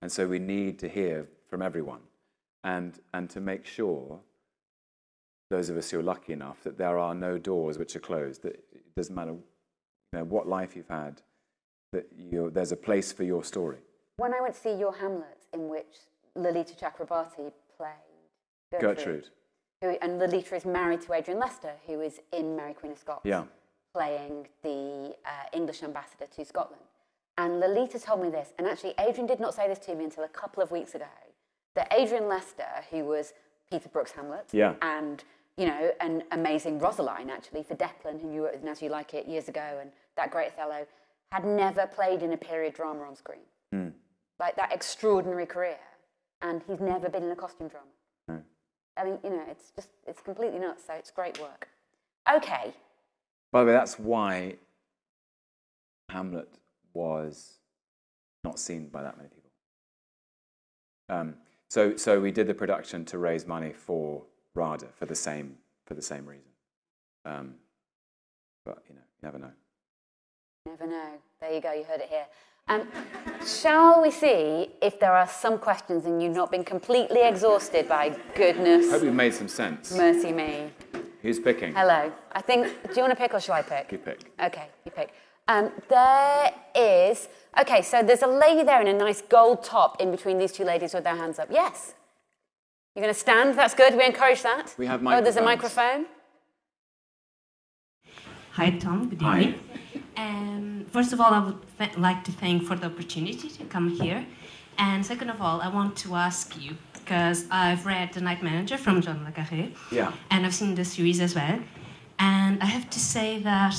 And so we need to hear from everyone and to make sure, those of us who are lucky enough, that there are no doors which are closed, that it doesn't matter what life you've had, that there's a place for your story. When I went to see your Hamlet, in which Lolita Chakrabarti played Gertrude. And Lolita is married to Adrian Lester, who is in Mary Queen of Scots, playing the English ambassador to Scotland. And Lolita told me this, and actually Adrian did not say this to me until a couple of weeks ago, that Adrian Lester, who was Peter Brook's Hamlet, and, you know, an amazing Rosaline, actually, for Declan, who you wrote in As You Like It years ago, and that great Othello, had never played in a period drama on screen. Like, that extraordinary career, and he's never been in a costume drama. I mean, you know, it's completely nuts, so it's great work. Okay. By the way, that's why Hamlet was not seen by that many people. So we did the production to raise money for RADA for the same reason. But you know, you never know. Never know. There you go. You heard it here. Shall we see if there are some questions and you've not been completely exhausted by goodness? I hope you've made some sense. Mercy me. Who's picking? Hello. Do you want to pick or shall I pick? You pick. Okay, you pick. There is... Okay, so there's a lady there in a nice gold top in between these two ladies with their hands up. Yes. You're going to stand? That's good. We encourage that. We have microphones. Oh, there's a microphone. Hi, Tom. Good evening. First of all, I would like to thank for the opportunity to come here. And second of all, I want to ask you, because I've read The Night Manager from John le Carré. Yeah. And I've seen the series as well. And I have to say that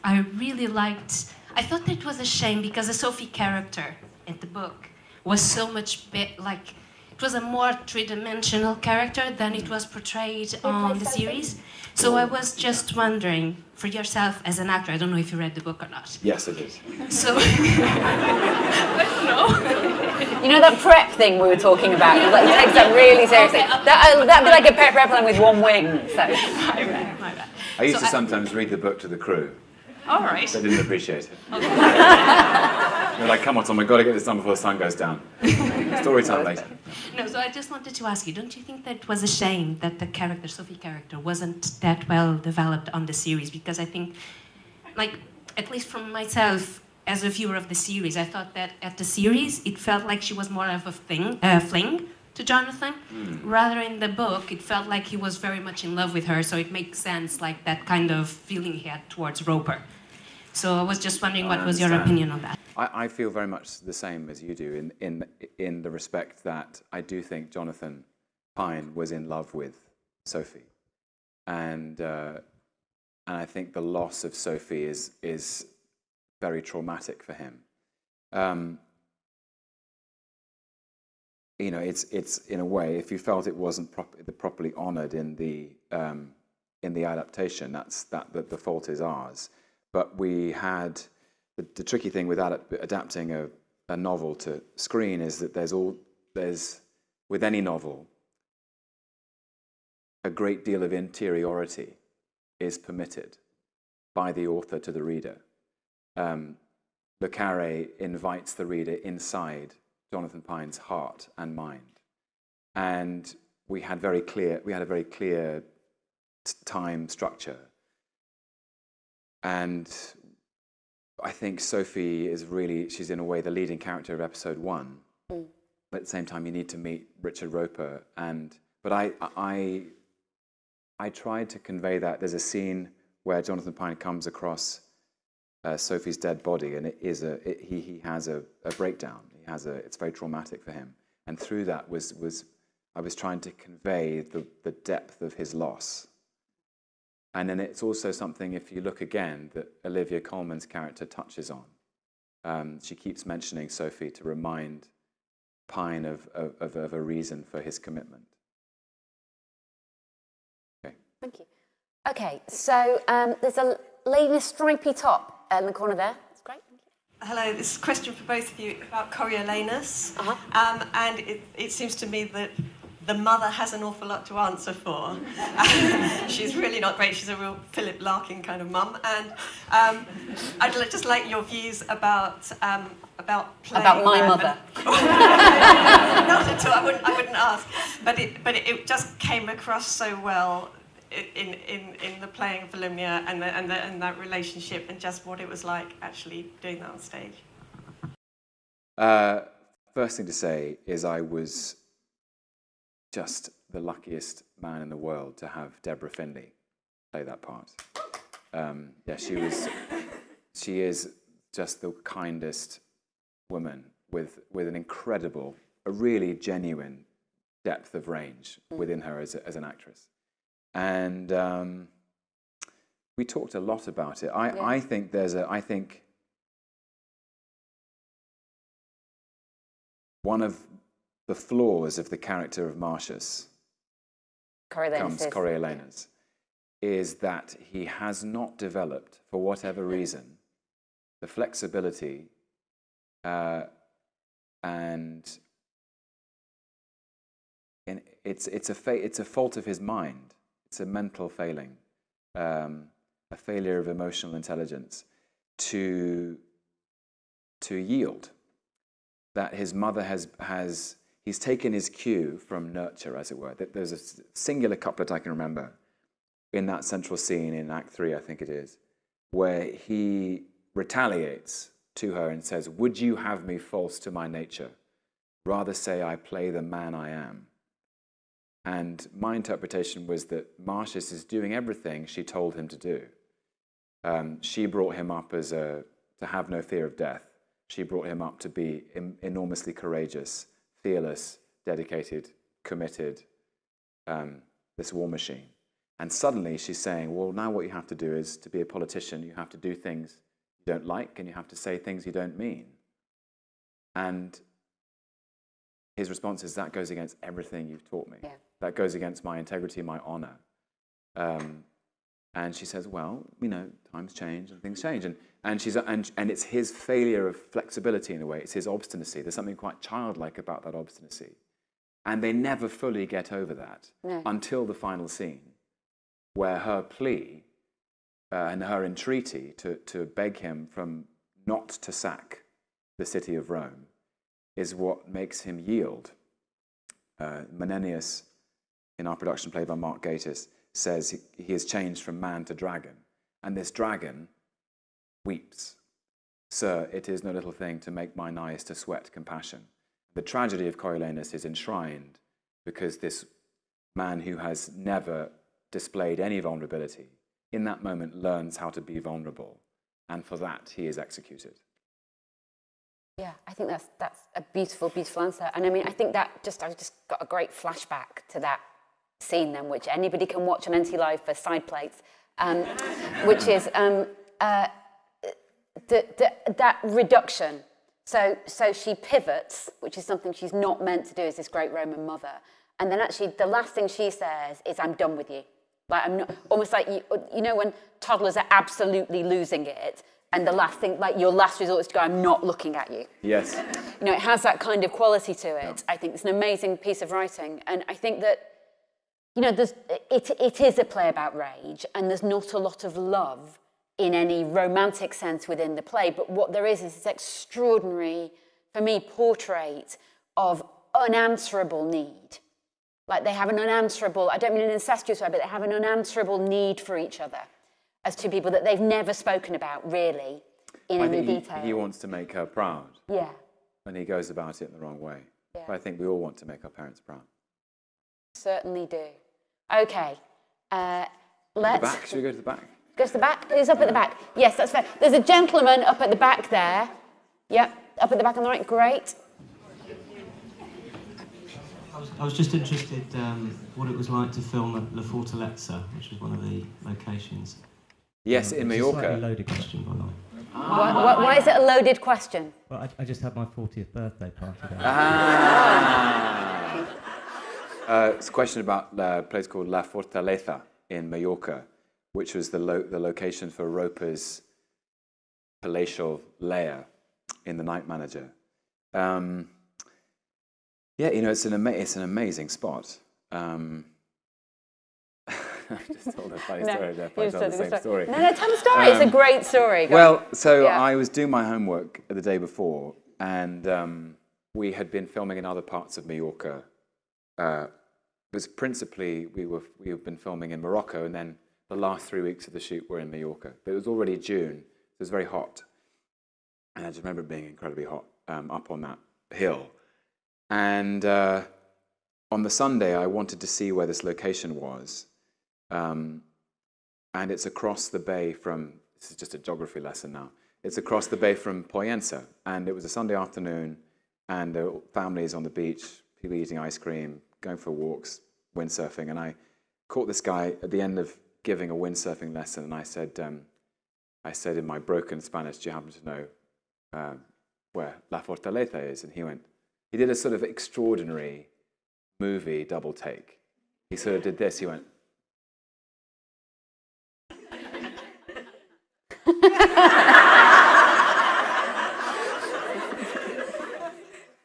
I really liked... I thought that it was a shame because the Sophie character in the book was so much like... It was a more three-dimensional character than it was portrayed on the series. So I was just wondering, for yourself as an actor, I don't know if you read the book or not. Yes, I did. So, no. You know that prep thing we were talking about? Like, it takes that really seriously. That'd be like a prep line with one wing. So. My bad. I used to sometimes read the book to the crew. All right. They didn't appreciate it. They're like, come on, Tom, we've got to get this done before the sun goes down. Story time later. No, so I just wanted to ask you, don't you think that it was a shame that the character, Sophie character, wasn't that well developed on the series? Because I think, like, at least from myself, as a viewer of the series, I thought that at the series, it felt like she was more of a fling to Jonathan. Rather in the book, it felt like he was very much in love with her, so it makes sense, like, that kind of feeling he had towards Roper. So I was just wondering what was your opinion on that? I feel very much the same as you do in the respect that I do think Jonathan Pine was in love with Sophie. And I think the loss of Sophie is very traumatic for him. You know, it's in a way, if you felt it wasn't properly honoured in the adaptation, the fault is ours. But we had the tricky thing with adapting a novel to screen is that there's with any novel a great deal of interiority is permitted by the author to the reader. Le Carré invites the reader inside Jonathan Pine's heart and mind, and we had a very clear time structure. And I think Sophie is she's in a way the leading character of episode 1. But at the same time, you need to meet Richard Roper. But I tried to convey that. There's a scene where Jonathan Pine comes across Sophie's dead body, and he has a breakdown. It's very traumatic for him. And through that I was trying to convey the depth of his loss. And then it's also something, if you look again, that Olivia Colman's character touches on. She keeps mentioning Sophie to remind Pine of a reason for his commitment. Okay. Thank you. Okay, so there's a lady in a stripy top in the corner there. That's great. Thank you. Hello, this is a question for both of you about Coriolanus. And it seems to me that the mother has an awful lot to answer for. She's really not great. She's a real Philip Larkin kind of mum. And I'd just like your views about playing... About my mother. Not at all. I wouldn't ask. But it just came across so well in the playing of Volumnia and that relationship and just what it was like actually doing that on stage. First thing to say is I was just the luckiest man in the world to have Deborah Findlay play that part. She is just the kindest woman with a really genuine depth of range within her as an actress. And we talked a lot about it. I think one of the flaws of the character of Marcius Coriolanus is that he has not developed, for whatever reason, the flexibility and it's a fault of his mind. It's a mental failing, a failure of emotional intelligence to yield. That his mother he's taken his cue from nurture, as it were. There's a singular couplet I can remember in that central scene in Act 3, I think it is, where he retaliates to her and says, "Would you have me false to my nature? Rather say I play the man I am." And my interpretation was that Marcius is doing everything she told him to do. She brought him up to have no fear of death. She brought him up to be enormously courageous, fearless, dedicated, committed, this war machine. And suddenly she's saying, well, now what you have to do is, to be a politician, you have to do things you don't like, and you have to say things you don't mean. And his response is, that goes against everything you've taught me. Yeah. That goes against my integrity, my honor. And she says, well, times change and things change. And it's his failure of flexibility in a way. It's his obstinacy. There's something quite childlike about that obstinacy. And they never fully get over that until the final scene, where her plea and her entreaty to beg him not to sack the city of Rome is what makes him yield. Menenius, in our production play by Mark Gatiss, says he has changed from man to dragon. And this dragon weeps. Sir, it is no little thing to make mine eyes to sweat compassion. The tragedy of Coriolanus is enshrined because this man who has never displayed any vulnerability, in that moment learns how to be vulnerable. And for that, he is executed. Yeah, I think that's a beautiful, beautiful answer. And I mean, I think that I've just got a great flashback to that scene then, which anybody can watch on NT Live for side plates, which is that reduction. So she pivots, which is something she's not meant to do as this great Roman mother. And then actually the last thing she says is, I'm done with you. Like, I'm not, almost like, you know, when toddlers are absolutely losing it, and the last thing, like your last resort is to go, I'm not looking at you. Yes. You know, it has that kind of quality to it. Yeah. I think it's an amazing piece of writing. And I think that, you know, it is a play about rage, and there's not a lot of love in any romantic sense within the play. But what there is this extraordinary, for me, portrait of unanswerable need. Like they have an unanswerable, I don't mean in an incestuous way, but they have an unanswerable need for each other as two people that they've never spoken about, really, in any detail. He wants to make her proud. Yeah. And he goes about it in the wrong way. Yeah. But I think we all want to make our parents proud. Certainly do. Okay. The Let's... back? Should we go to the back? Go to the back? Who's up at the back? Yes, that's fair. There's a gentleman up at the back there. Yep, up at the back on the right. Great. I was just interested what it was like to film at La Fortaleza, which was one of the locations. Yes, in It's a Mallorca. slightly loaded question, by the way. Why is it a loaded question? Well, I just had my 40th birthday party there. It's a question about a place called La Fortaleza in Mallorca, which was the location for Roper's palatial lair in The Night Manager. Yeah, you know, it's an amazing spot. I just told a funny story there. I told the same story. No, tell the story. It's a great story. Well, so I was doing my homework the day before, and we had been filming in other parts of Mallorca. It was principally we've been filming in Morocco, and then the last 3 weeks of the shoot were in Mallorca. But it was already June. It was very hot, and I just remember it being incredibly hot up on that hill. And on the Sunday, I wanted to see where this location was. And it's across the bay from, this is just a geography lesson now, it's across the bay from Pollença. And it was a Sunday afternoon, and there were families on the beach, people eating ice cream, going for walks, windsurfing. And I caught this guy at the end of giving a windsurfing lesson, and I said in my broken Spanish, do you happen to know where La Fortaleza is? And he did a sort of extraordinary movie double take. He sort of did this, he went,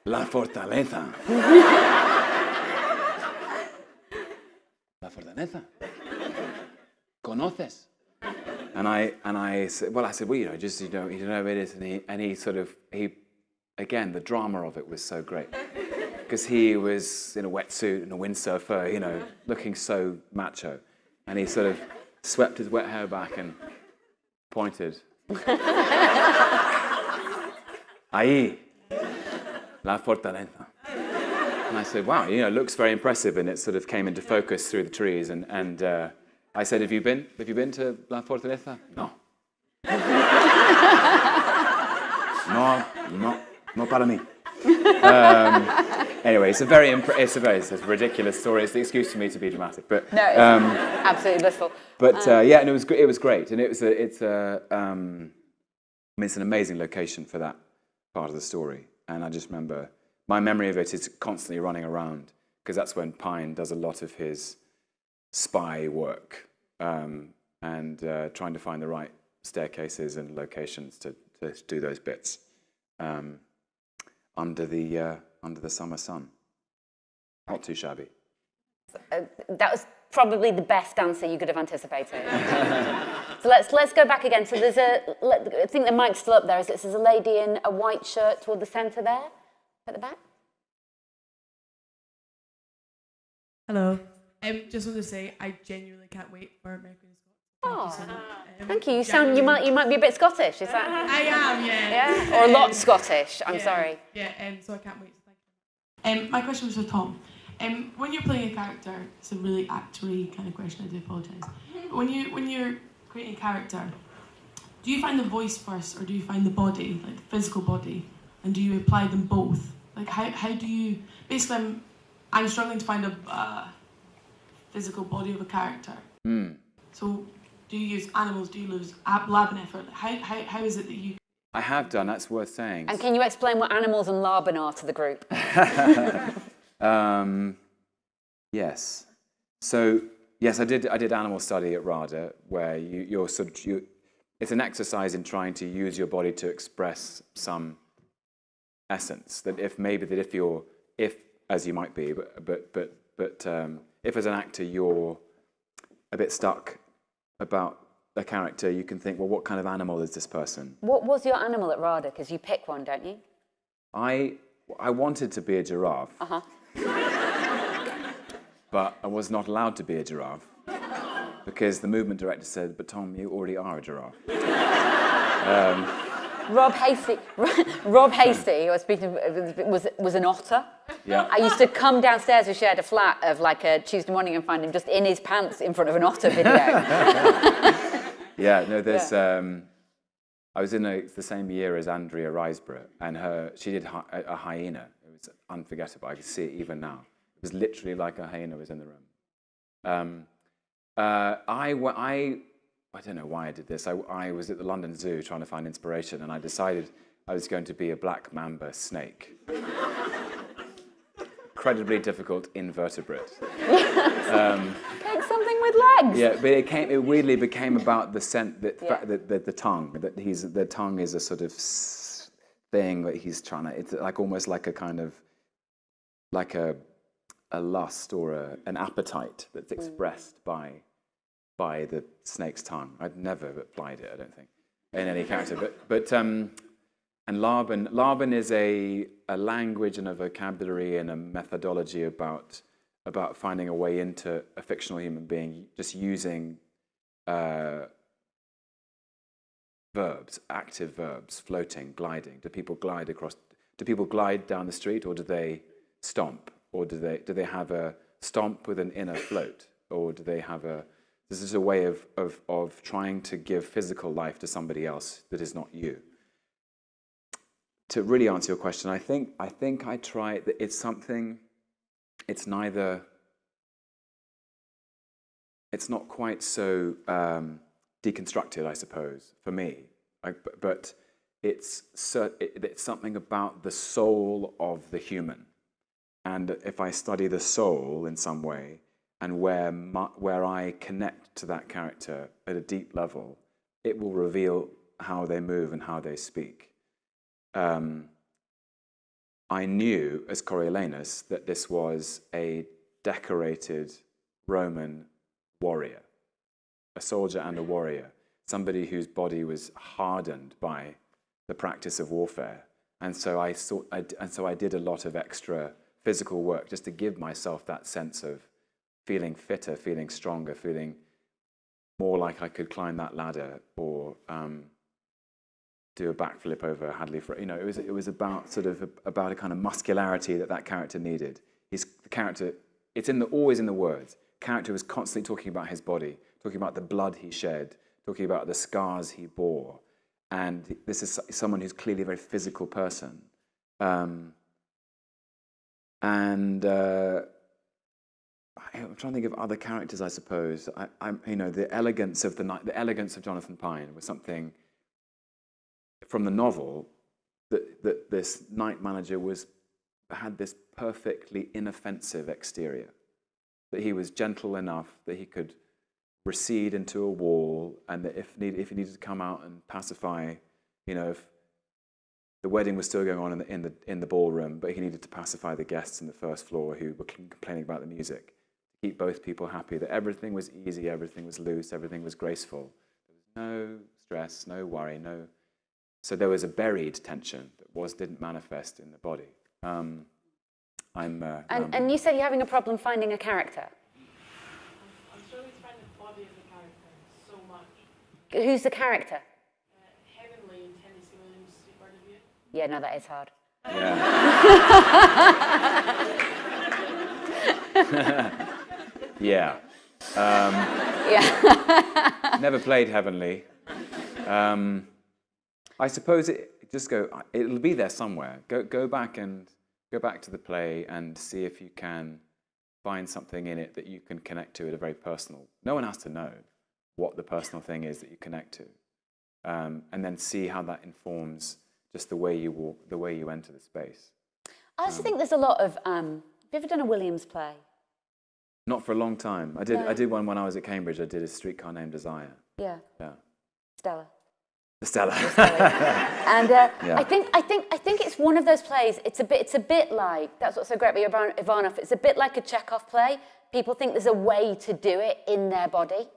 La Fortaleza. La Fortaleza. ¿Conoces? And I said, well, you know, just, you know where it is. And he again, the drama of it was so great. Because he was in a wetsuit and a windsurfer, you know, looking so macho. And he sort of swept his wet hair back and pointed Ahí, la fortaleza. And I said, wow, it looks very impressive, and it sort of came into focus through the trees. And I said, have you been to La Fortaleza? No. no para mí. Anyway, it's a ridiculous story. It's the excuse for me to be dramatic, but no, it's absolutely blissful. But yeah, and it was great, and it's an amazing location for that part of the story. And I just remember my memory of it is constantly running around, because that's when Pine does a lot of his spy work, and trying to find the right staircases and locations to do those bits under the summer sun. Not too shabby. That was probably the best answer you could have anticipated. So let's go back again. So I think the mic's still up there. There's a lady in a white shirt toward the centre there, at the back. Hello. Just want to say I genuinely can't wait for American Scott. Thank you. You sound you might be a bit Scottish. Is that? I am, yeah. Yeah, or a lot Scottish. I'm sorry. Yeah. So I can't wait. Thank you. My question was for Tom. When you're playing a character, it's a really actory kind of question. I do apologise. But when you're creating a character, do you find the voice first, or do you find the body, like the physical body, and do you apply them both? Like how do you? Basically, I'm struggling to find a physical body of a character. So, do you use animals? Do you use lab and effort? How is it that you? I have done. That's worth saying. And can you explain what animals and Laban are to the group? Yes. So yes, I did animal study at RADA, where you're it's an exercise in trying to use your body to express some essence. That if as you might be, but if as an actor you're a bit stuck about a character, you can think, well, what kind of animal is this person? What was your animal at RADA? Because you pick one, don't you? I wanted to be a giraffe. But I was not allowed to be a giraffe because the movement director said, but Tom, you already are a giraffe. Rob Hasty, who I was speaking to, was an otter. Yeah. I used to come downstairs. We shared a flat of like a Tuesday morning and find him just in his pants in front of an otter video. Yeah, no, there's. I was in the same year as Andrea Riseborough, and she did a hyena. It was unforgettable. I can see it even now. It was literally like a hyena was in the room. I don't know why I did this. I was at the London Zoo trying to find inspiration, and I decided I was going to be a black mamba snake. Incredibly difficult invertebrate. Pick something with legs. Yeah, but it weirdly became about the scent, the tongue. That the tongue is a sort of thing that he's trying to. It's like almost like a kind of like a lust or an appetite that's expressed by the snake's tongue. I'd never applied it, I don't think, in any character. But and Laban is a language and a vocabulary and a methodology about finding a way into a fictional human being, just using verbs, active verbs, floating, gliding. Do people glide down the street, or do they stomp, or do they have a stomp with an inner float, or do they have a? This is a way of trying to give physical life to somebody else that is not you. To really answer your question, I think I try that it's something. It's neither. It's not quite so deconstructed, I suppose, for me. But it's something about the soul of the human, and if I study the soul in some way, and where I connect to that character at a deep level, it will reveal how they move and how they speak. I knew, as Coriolanus, that this was a decorated Roman warrior, a soldier and a warrior, somebody whose body was hardened by the practice of warfare. And so I did a lot of extra physical work just to give myself that sense of feeling fitter, feeling stronger, feeling more like I could climb that ladder, or do a backflip over Hadley. It was about about a kind of muscularity that character needed. The character, it's always in the words. Character was constantly talking about his body, talking about the blood he shed, talking about the scars he bore, and this is someone who's clearly a very physical person. I'm trying to think of other characters, I suppose. The elegance of the elegance of Jonathan Pine was something from the novel that this night manager had this perfectly inoffensive exterior, that he was gentle enough that he could recede into a wall, and that if he needed to come out and pacify, if the wedding was still going on in the ballroom, but he needed to pacify the guests in the first floor who were complaining about the music, keep both people happy, that everything was easy, everything was loose, everything was graceful. There was no stress, no worry, no. So there was a buried tension that didn't manifest in the body. And you said you're having a problem finding a character. I'm struggling to find the body of the character so much. Who's the character? Heavenly in Tennessee Williams' point of view. Yeah, no, that is hard. Yeah. Yeah. Never played Heavenly. I suppose it'll be there somewhere. Go back to the play and see if you can find something in it that you can connect to at a very personal. No one has to know what the personal thing is that you connect to, and then see how that informs just the way you walk, the way you enter the space. I also think there's a lot of. Have you ever done a Williams play? Not for a long time. I did one when I was at Cambridge. I did A Streetcar Named Desire. Yeah. Yeah. Stella. Stella. And Yeah. I think it's one of those plays. It's a bit like, that's what's so great about Ivanov. It's a bit like a Chekhov play. People think there's a way to do it in their body.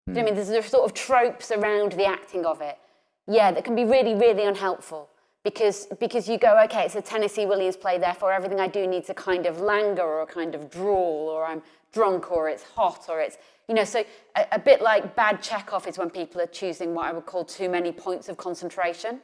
Do you know what I mean? There's sort of tropes around the acting of it. Yeah, that can be really, really unhelpful. Because you go, okay, it's a Tennessee Williams play, therefore everything I do needs a kind of languor or a kind of drawl, or I'm drunk, or it's hot, or it's, so a bit like bad Chekhov is when people are choosing what I would call too many points of concentration.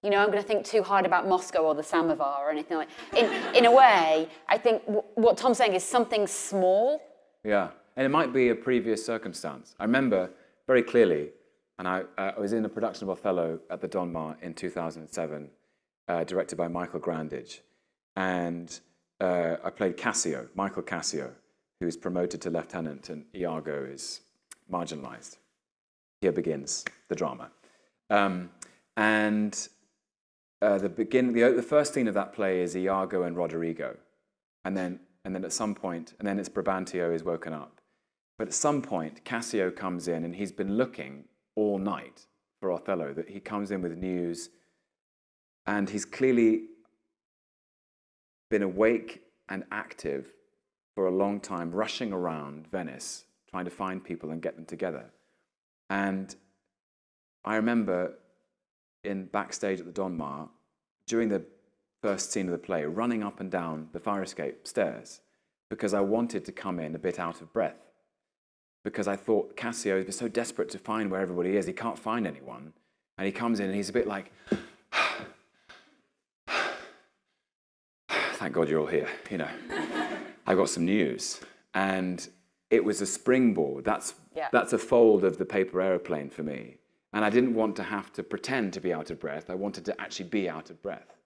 I'm going to think too hard about Moscow or the samovar or anything like that. In a way, I think what Tom's saying is something small. Yeah, and it might be a previous circumstance. I remember very clearly, and I was in a production of Othello at the Donmar in 2007, directed by Michael Grandage. And I played Cassio, Michael Cassio, who's promoted to lieutenant, and Iago is marginalized. Here begins the drama. The first scene of that play is Iago and Roderigo. And then at some point, and then it's Brabantio is woken up. But at some point, Cassio comes in, and he's been looking all night for Othello, that he comes in with news, and he's clearly been awake and active for a long time, rushing around Venice, trying to find people and get them together. And I remember backstage at the Donmar, during the first scene of the play, running up and down the fire escape stairs, because I wanted to come in a bit out of breath. Because I thought Cassio is so desperate to find where everybody is, he can't find anyone. And he comes in and he's a bit like, thank God you're all here, I've got some news. And it was a springboard. That's a fold of the paper aeroplane for me. And I didn't want to have to pretend to be out of breath. I wanted to actually be out of breath.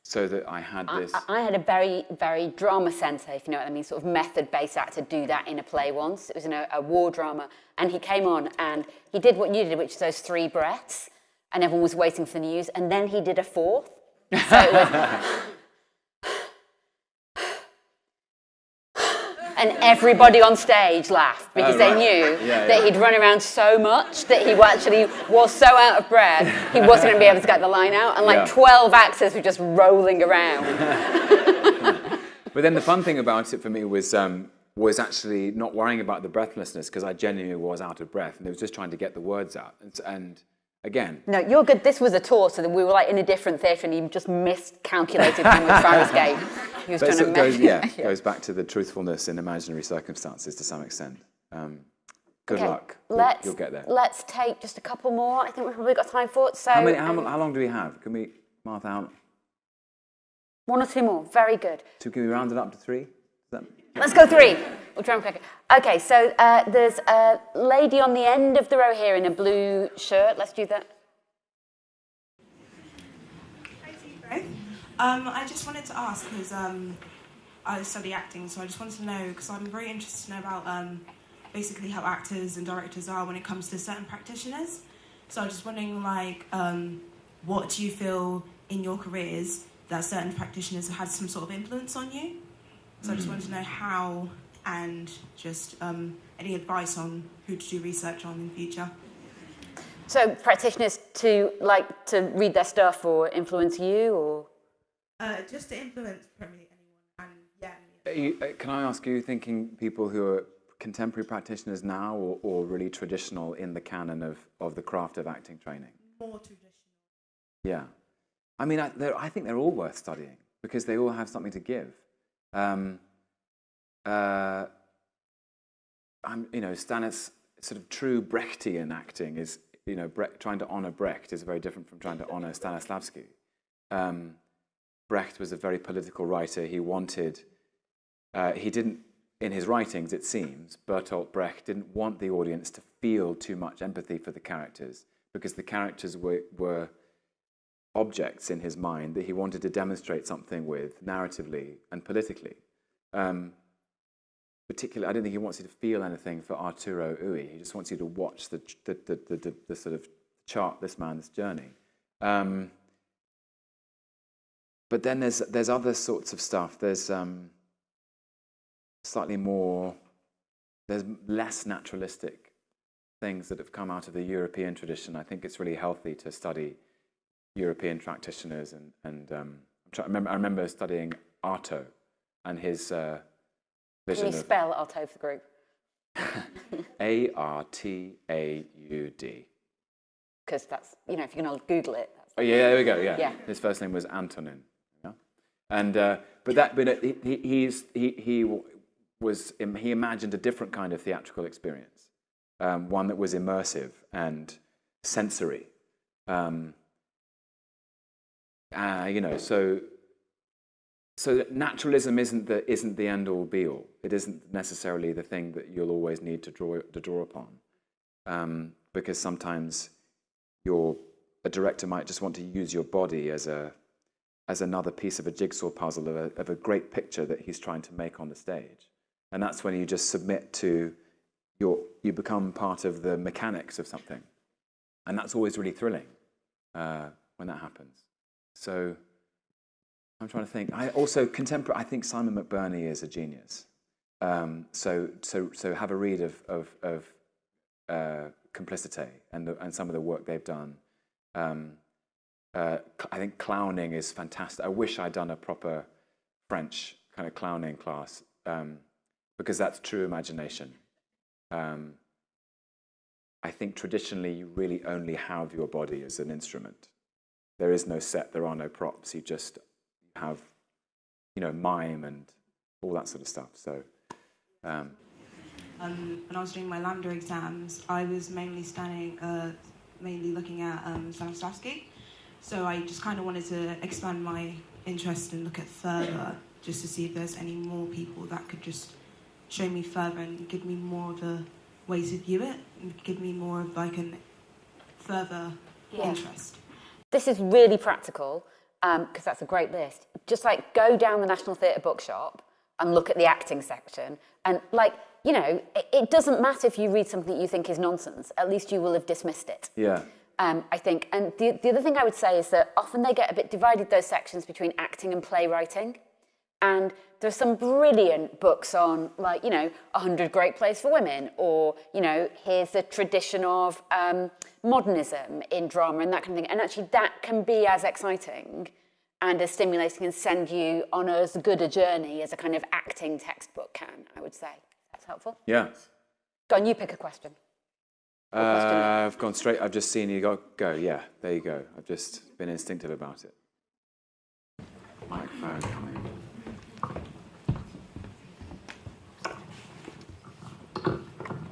So that I had this... I had a very, very drama centre, if you know what I mean, sort of method-based actor do that in a play once. It was in a war drama. And he came on and he did what you did, which is those 3 breaths. And everyone was waiting for the news. And then he did a 4th. So it was... And everybody on stage laughed because they knew that he'd run around so much that he actually was so out of breath, he wasn't going to be able to get the line out. And 12 actors were just rolling around. But then the fun thing about it for me was actually not worrying about the breathlessness, because I genuinely was out of breath and it was just trying to get the words out. And again... No, you're good. This was a tour, so that we were in a different theatre and you just miscalculated how much fire escape. He was trying to goes back to the truthfulness in imaginary circumstances to some extent. Good Okay, luck. You'll get there. Let's take just a couple more. I think we've probably got time for. So, How long do we have? Can we, Martha, one or two more. Very good. can we round it up to 3? Let's go 3. We'll try and quicker. Okay, so there's a lady on the end of the row here in a blue shirt. Let's do that. Hi to you both. I just wanted to ask, because I study acting, so I just wanted to know, because I'm very interested to know about basically how actors and directors are when it comes to certain practitioners. So I'm just wondering, like, what do you feel in your careers that certain practitioners have had some sort of influence on you? So I just wanted to know how, and just any advice on who to do research on in future. So practitioners to read their stuff or influence you, or Just to influence probably anyone, and yeah. Can I ask you, thinking people who are contemporary practitioners now, or really traditional in the canon of the craft of acting training? More traditional. Yeah. I mean, I think they're all worth studying because they all have something to give. Stannis, sort of true Brechtian acting is, trying to honour Brecht is very different from trying to honour Stanislavski. Brecht was a very political writer. He didn't, in his writings, it seems, Bertolt Brecht didn't want the audience to feel too much empathy for the characters because the characters were objects in his mind that he wanted to demonstrate something with narratively and politically. Particularly, I don't think he wants you to feel anything for Arturo Ui. He just wants you to watch the sort of chart this man's journey. But then there's other sorts of stuff. There's slightly more. There's less naturalistic things that have come out of the European tradition. I think it's really healthy to study European practitioners, and I remember studying Arto and his vision. Can you spell Artaud for the group? Artaud. Because that's, if you're going to Google it. Oh yeah, there we go. Yeah. Yeah. His first name was Antonin. Yeah, and he imagined a different kind of theatrical experience, one that was immersive and sensory. So naturalism isn't the end all be all. It isn't necessarily the thing that you'll always need to draw upon, because sometimes a director might just want to use your body as another piece of a jigsaw puzzle of a great picture that he's trying to make on the stage, and that's when you just submit to you become part of the mechanics of something, and that's always really thrilling when that happens. So. I'm trying to think. I think Simon McBurney is a genius. So have a read of Complicité and some of the work they've done. I think clowning is fantastic. I wish I'd done a proper French kind of clowning class because that's true imagination. I think traditionally you really only have your body as an instrument. There is no set. There are no props. You just have, mime and all that sort of stuff. So, when I was doing my Lambda exams, I was mainly looking at Stanislavski. So I just kind of wanted to expand my interest and look at further, just to see if there's any more people that could just show me further and give me more of a way to view it, and give me more of like an further interest. This is really practical. Because that's a great list. Just go down the National Theatre bookshop and look at the acting section. And it doesn't matter if you read something that you think is nonsense. At least you will have dismissed it. Yeah. I think. And the other thing I would say is that often they get a bit divided, those sections, between acting and playwriting. And there's some brilliant books on, 100 Great Plays for Women, or, here's the tradition of modernism in drama and that kind of thing. And actually that can be as exciting and as stimulating and send you on as good a journey as a kind of acting textbook can, I would say. That's helpful? Yeah. Go on, you pick a question. I've gone straight. I've just seen you go. Yeah, there you go. I've just been instinctive about it. Microphone coming.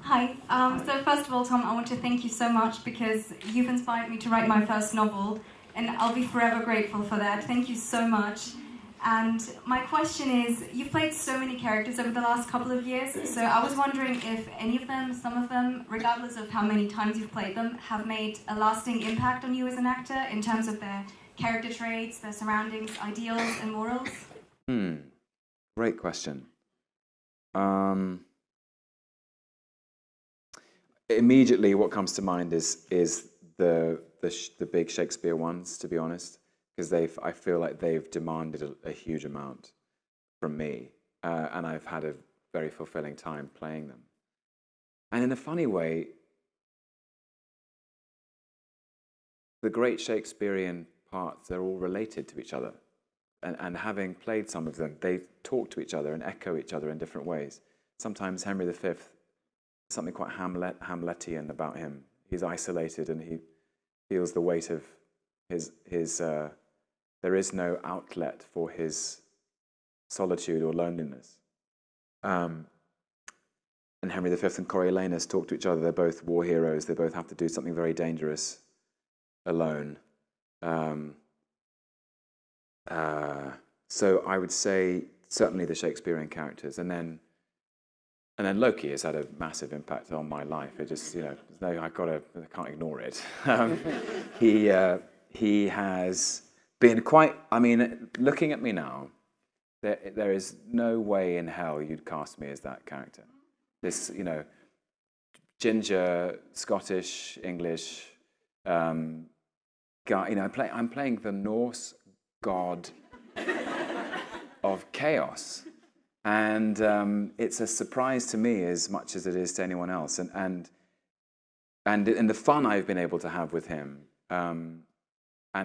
Hi. So first of all, Tom, I want to thank you so much because you've inspired me to write my first novel, and I'll be forever grateful for that. Thank you so much. And my question is, you've played so many characters over the last couple of years, so I was wondering if any of them, some of them, regardless of how many times you've played them, have made a lasting impact on you as an actor in terms of their character traits, their surroundings, ideals, and morals? Great question. Immediately, what comes to mind is the big Shakespeare ones, to be honest, because I feel like they've demanded a huge amount from me, and I've had a very fulfilling time playing them. And in a funny way, the great Shakespearean parts, they're all related to each other. And having played some of them, they talk to each other and echo each other in different ways. Sometimes Henry V, something quite Hamletian about him. He's isolated and he feels the weight of his there is no outlet for his solitude or loneliness. And Henry V and Coriolanus talk to each other. They're both war heroes. They both have to do something very dangerous alone. So I would say certainly the Shakespearean characters, and then Loki has had a massive impact on my life. It just, I can't ignore it. He has been quite. I mean, looking at me now, there is no way in hell you'd cast me as that character. This, ginger, Scottish, English guy. I'm playing the Norse god of chaos. And it's a surprise to me as much as it is to anyone else. And the fun I've been able to have with him, and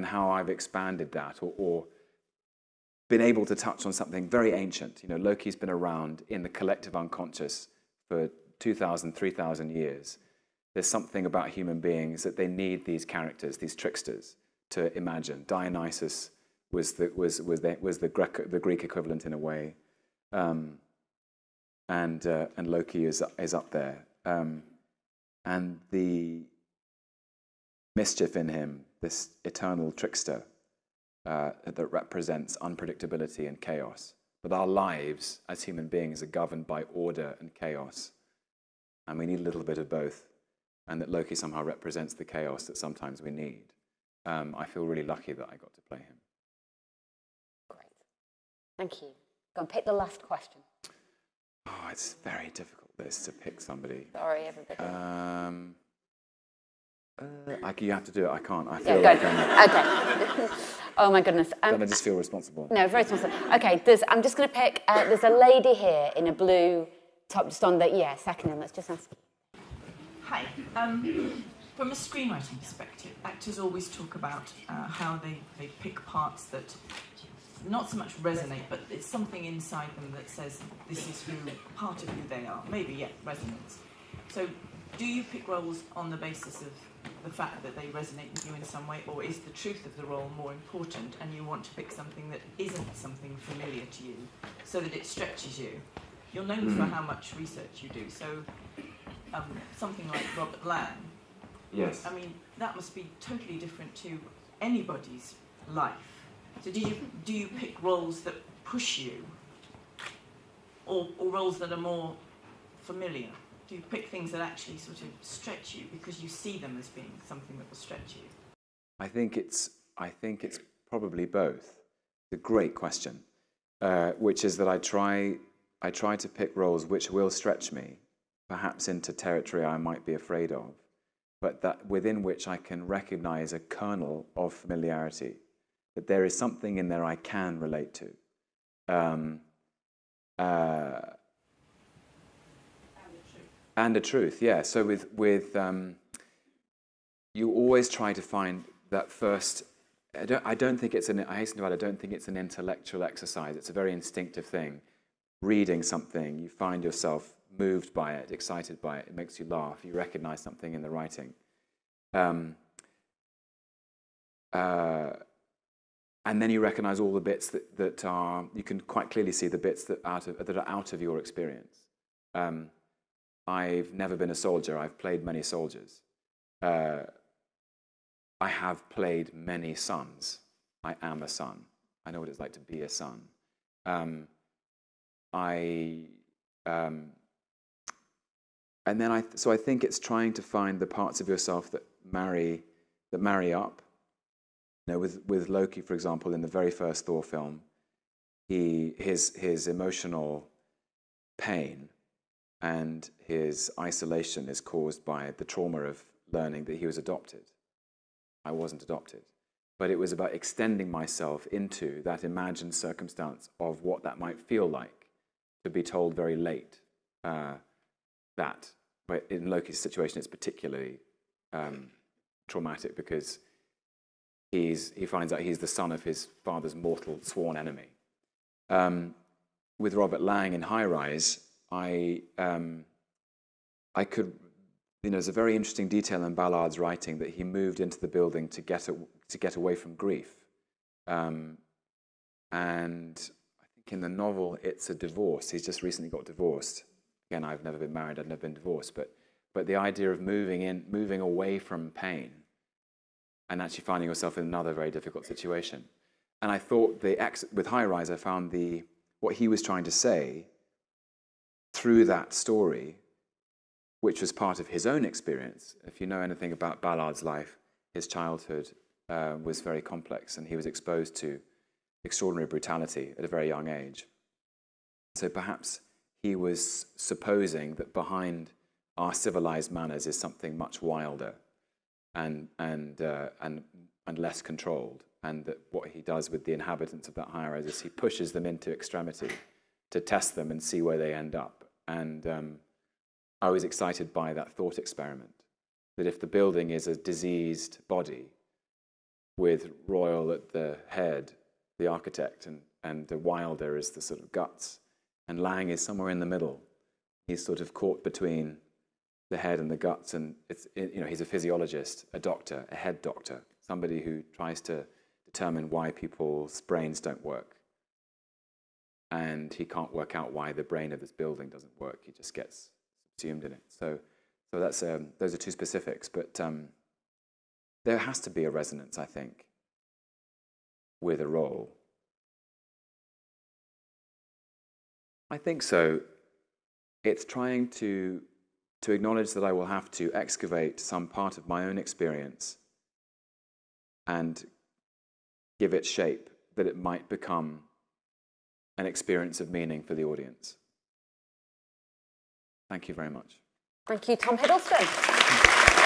how I've expanded that, or been able to touch on something very ancient. Loki's been around in the collective unconscious for 2,000, 3,000 years. There's something about human beings that they need these characters, these tricksters, to imagine. Dionysus was the Greek equivalent in a way. And Loki is up there, and the mischief in him, this eternal trickster that represents unpredictability and chaos. But our lives as human beings are governed by order and chaos, and we need a little bit of both. And that Loki somehow represents the chaos that sometimes we need. I feel really lucky that I got to play him. Great, thank you. Go and pick the last question. Oh, it's very difficult, this, to pick somebody. Sorry, everybody. You have to do it. I can't. I Yeah, feel good. Okay. Oh my goodness. Don't I just feel responsible? No, very responsible. Okay, I'm just going to pick. There's a lady here in a blue top, just on the second one. Let's just ask. Hi. From a screenwriting perspective, actors always talk about how they pick parts that not so much resonate, but it's something inside them that says this is part of who they are. Maybe, resonance. So do you pick roles on the basis of the fact that they resonate with you in some way, or is the truth of the role more important and you want to pick something that isn't something familiar to you so that it stretches you? You're known for how much research you do, so something like Robert Lang, yes. I mean, that must be totally different to anybody's life. So do you pick roles that push you, or roles that are more familiar? Do you pick things that actually sort of stretch you because you see them as being something that will stretch you? I think it's probably both. It's a great question, which is that I try to pick roles which will stretch me, perhaps into territory I might be afraid of, but that within which I can recognize a kernel of familiarity, that there is something in there I can relate to. And a truth, yeah. So with you always try to find that first. I don't think it's I hasten to add, I don't think it's an intellectual exercise. It's a very instinctive thing. Reading something, you find yourself moved by it, excited by it. It makes you laugh. You recognize something in the writing. And then you recognize all the bits that are, you can quite clearly see the bits that are out of your experience. I've never been a soldier. I've played many soldiers. I have played many sons. I am a son. I know what it's like to be a son. So I think it's trying to find the parts of yourself that marry up. You know, with Loki, for example, in the very first Thor film, his emotional pain and his isolation is caused by the trauma of learning that he was adopted. I wasn't adopted. But it was about extending myself into that imagined circumstance of what that might feel like to be told very late that. But in Loki's situation, it's particularly traumatic because he finds out he's the son of his father's mortal sworn enemy. With Robert Lang in High Rise, I could, there's a very interesting detail in Ballard's writing that he moved into the building to get away from grief. And I think in the novel, it's a divorce. He's just recently got divorced. Again, I've never been married, I've never been divorced, but the idea of moving away from pain and actually finding yourself in another very difficult situation. And I thought with High Rise, I found what he was trying to say through that story, which was part of his own experience. If you know anything about Ballard's life, his childhood was very complex, and he was exposed to extraordinary brutality at a very young age. So perhaps he was supposing that behind our civilized manners is something much wilder and less controlled, and that what he does with the inhabitants of that high rise is he pushes them into extremity to test them and see where they end up. And I was excited by that thought experiment, that if the building is a diseased body with Royal at the head, the architect, and the Wilder is the sort of guts, and Lang is somewhere in the middle. He's sort of caught between the head and the guts, and he's a physiologist, a doctor, a head doctor, somebody who tries to determine why people's brains don't work. And he can't work out why the brain of this building doesn't work. He just gets subsumed in it. So that's those are two specifics, but there has to be a resonance, I think, with a role. I think so. It's trying to acknowledge that I will have to excavate some part of my own experience and give it shape, that it might become an experience of meaning for the audience. Thank you very much. Thank you, Tom Hiddleston.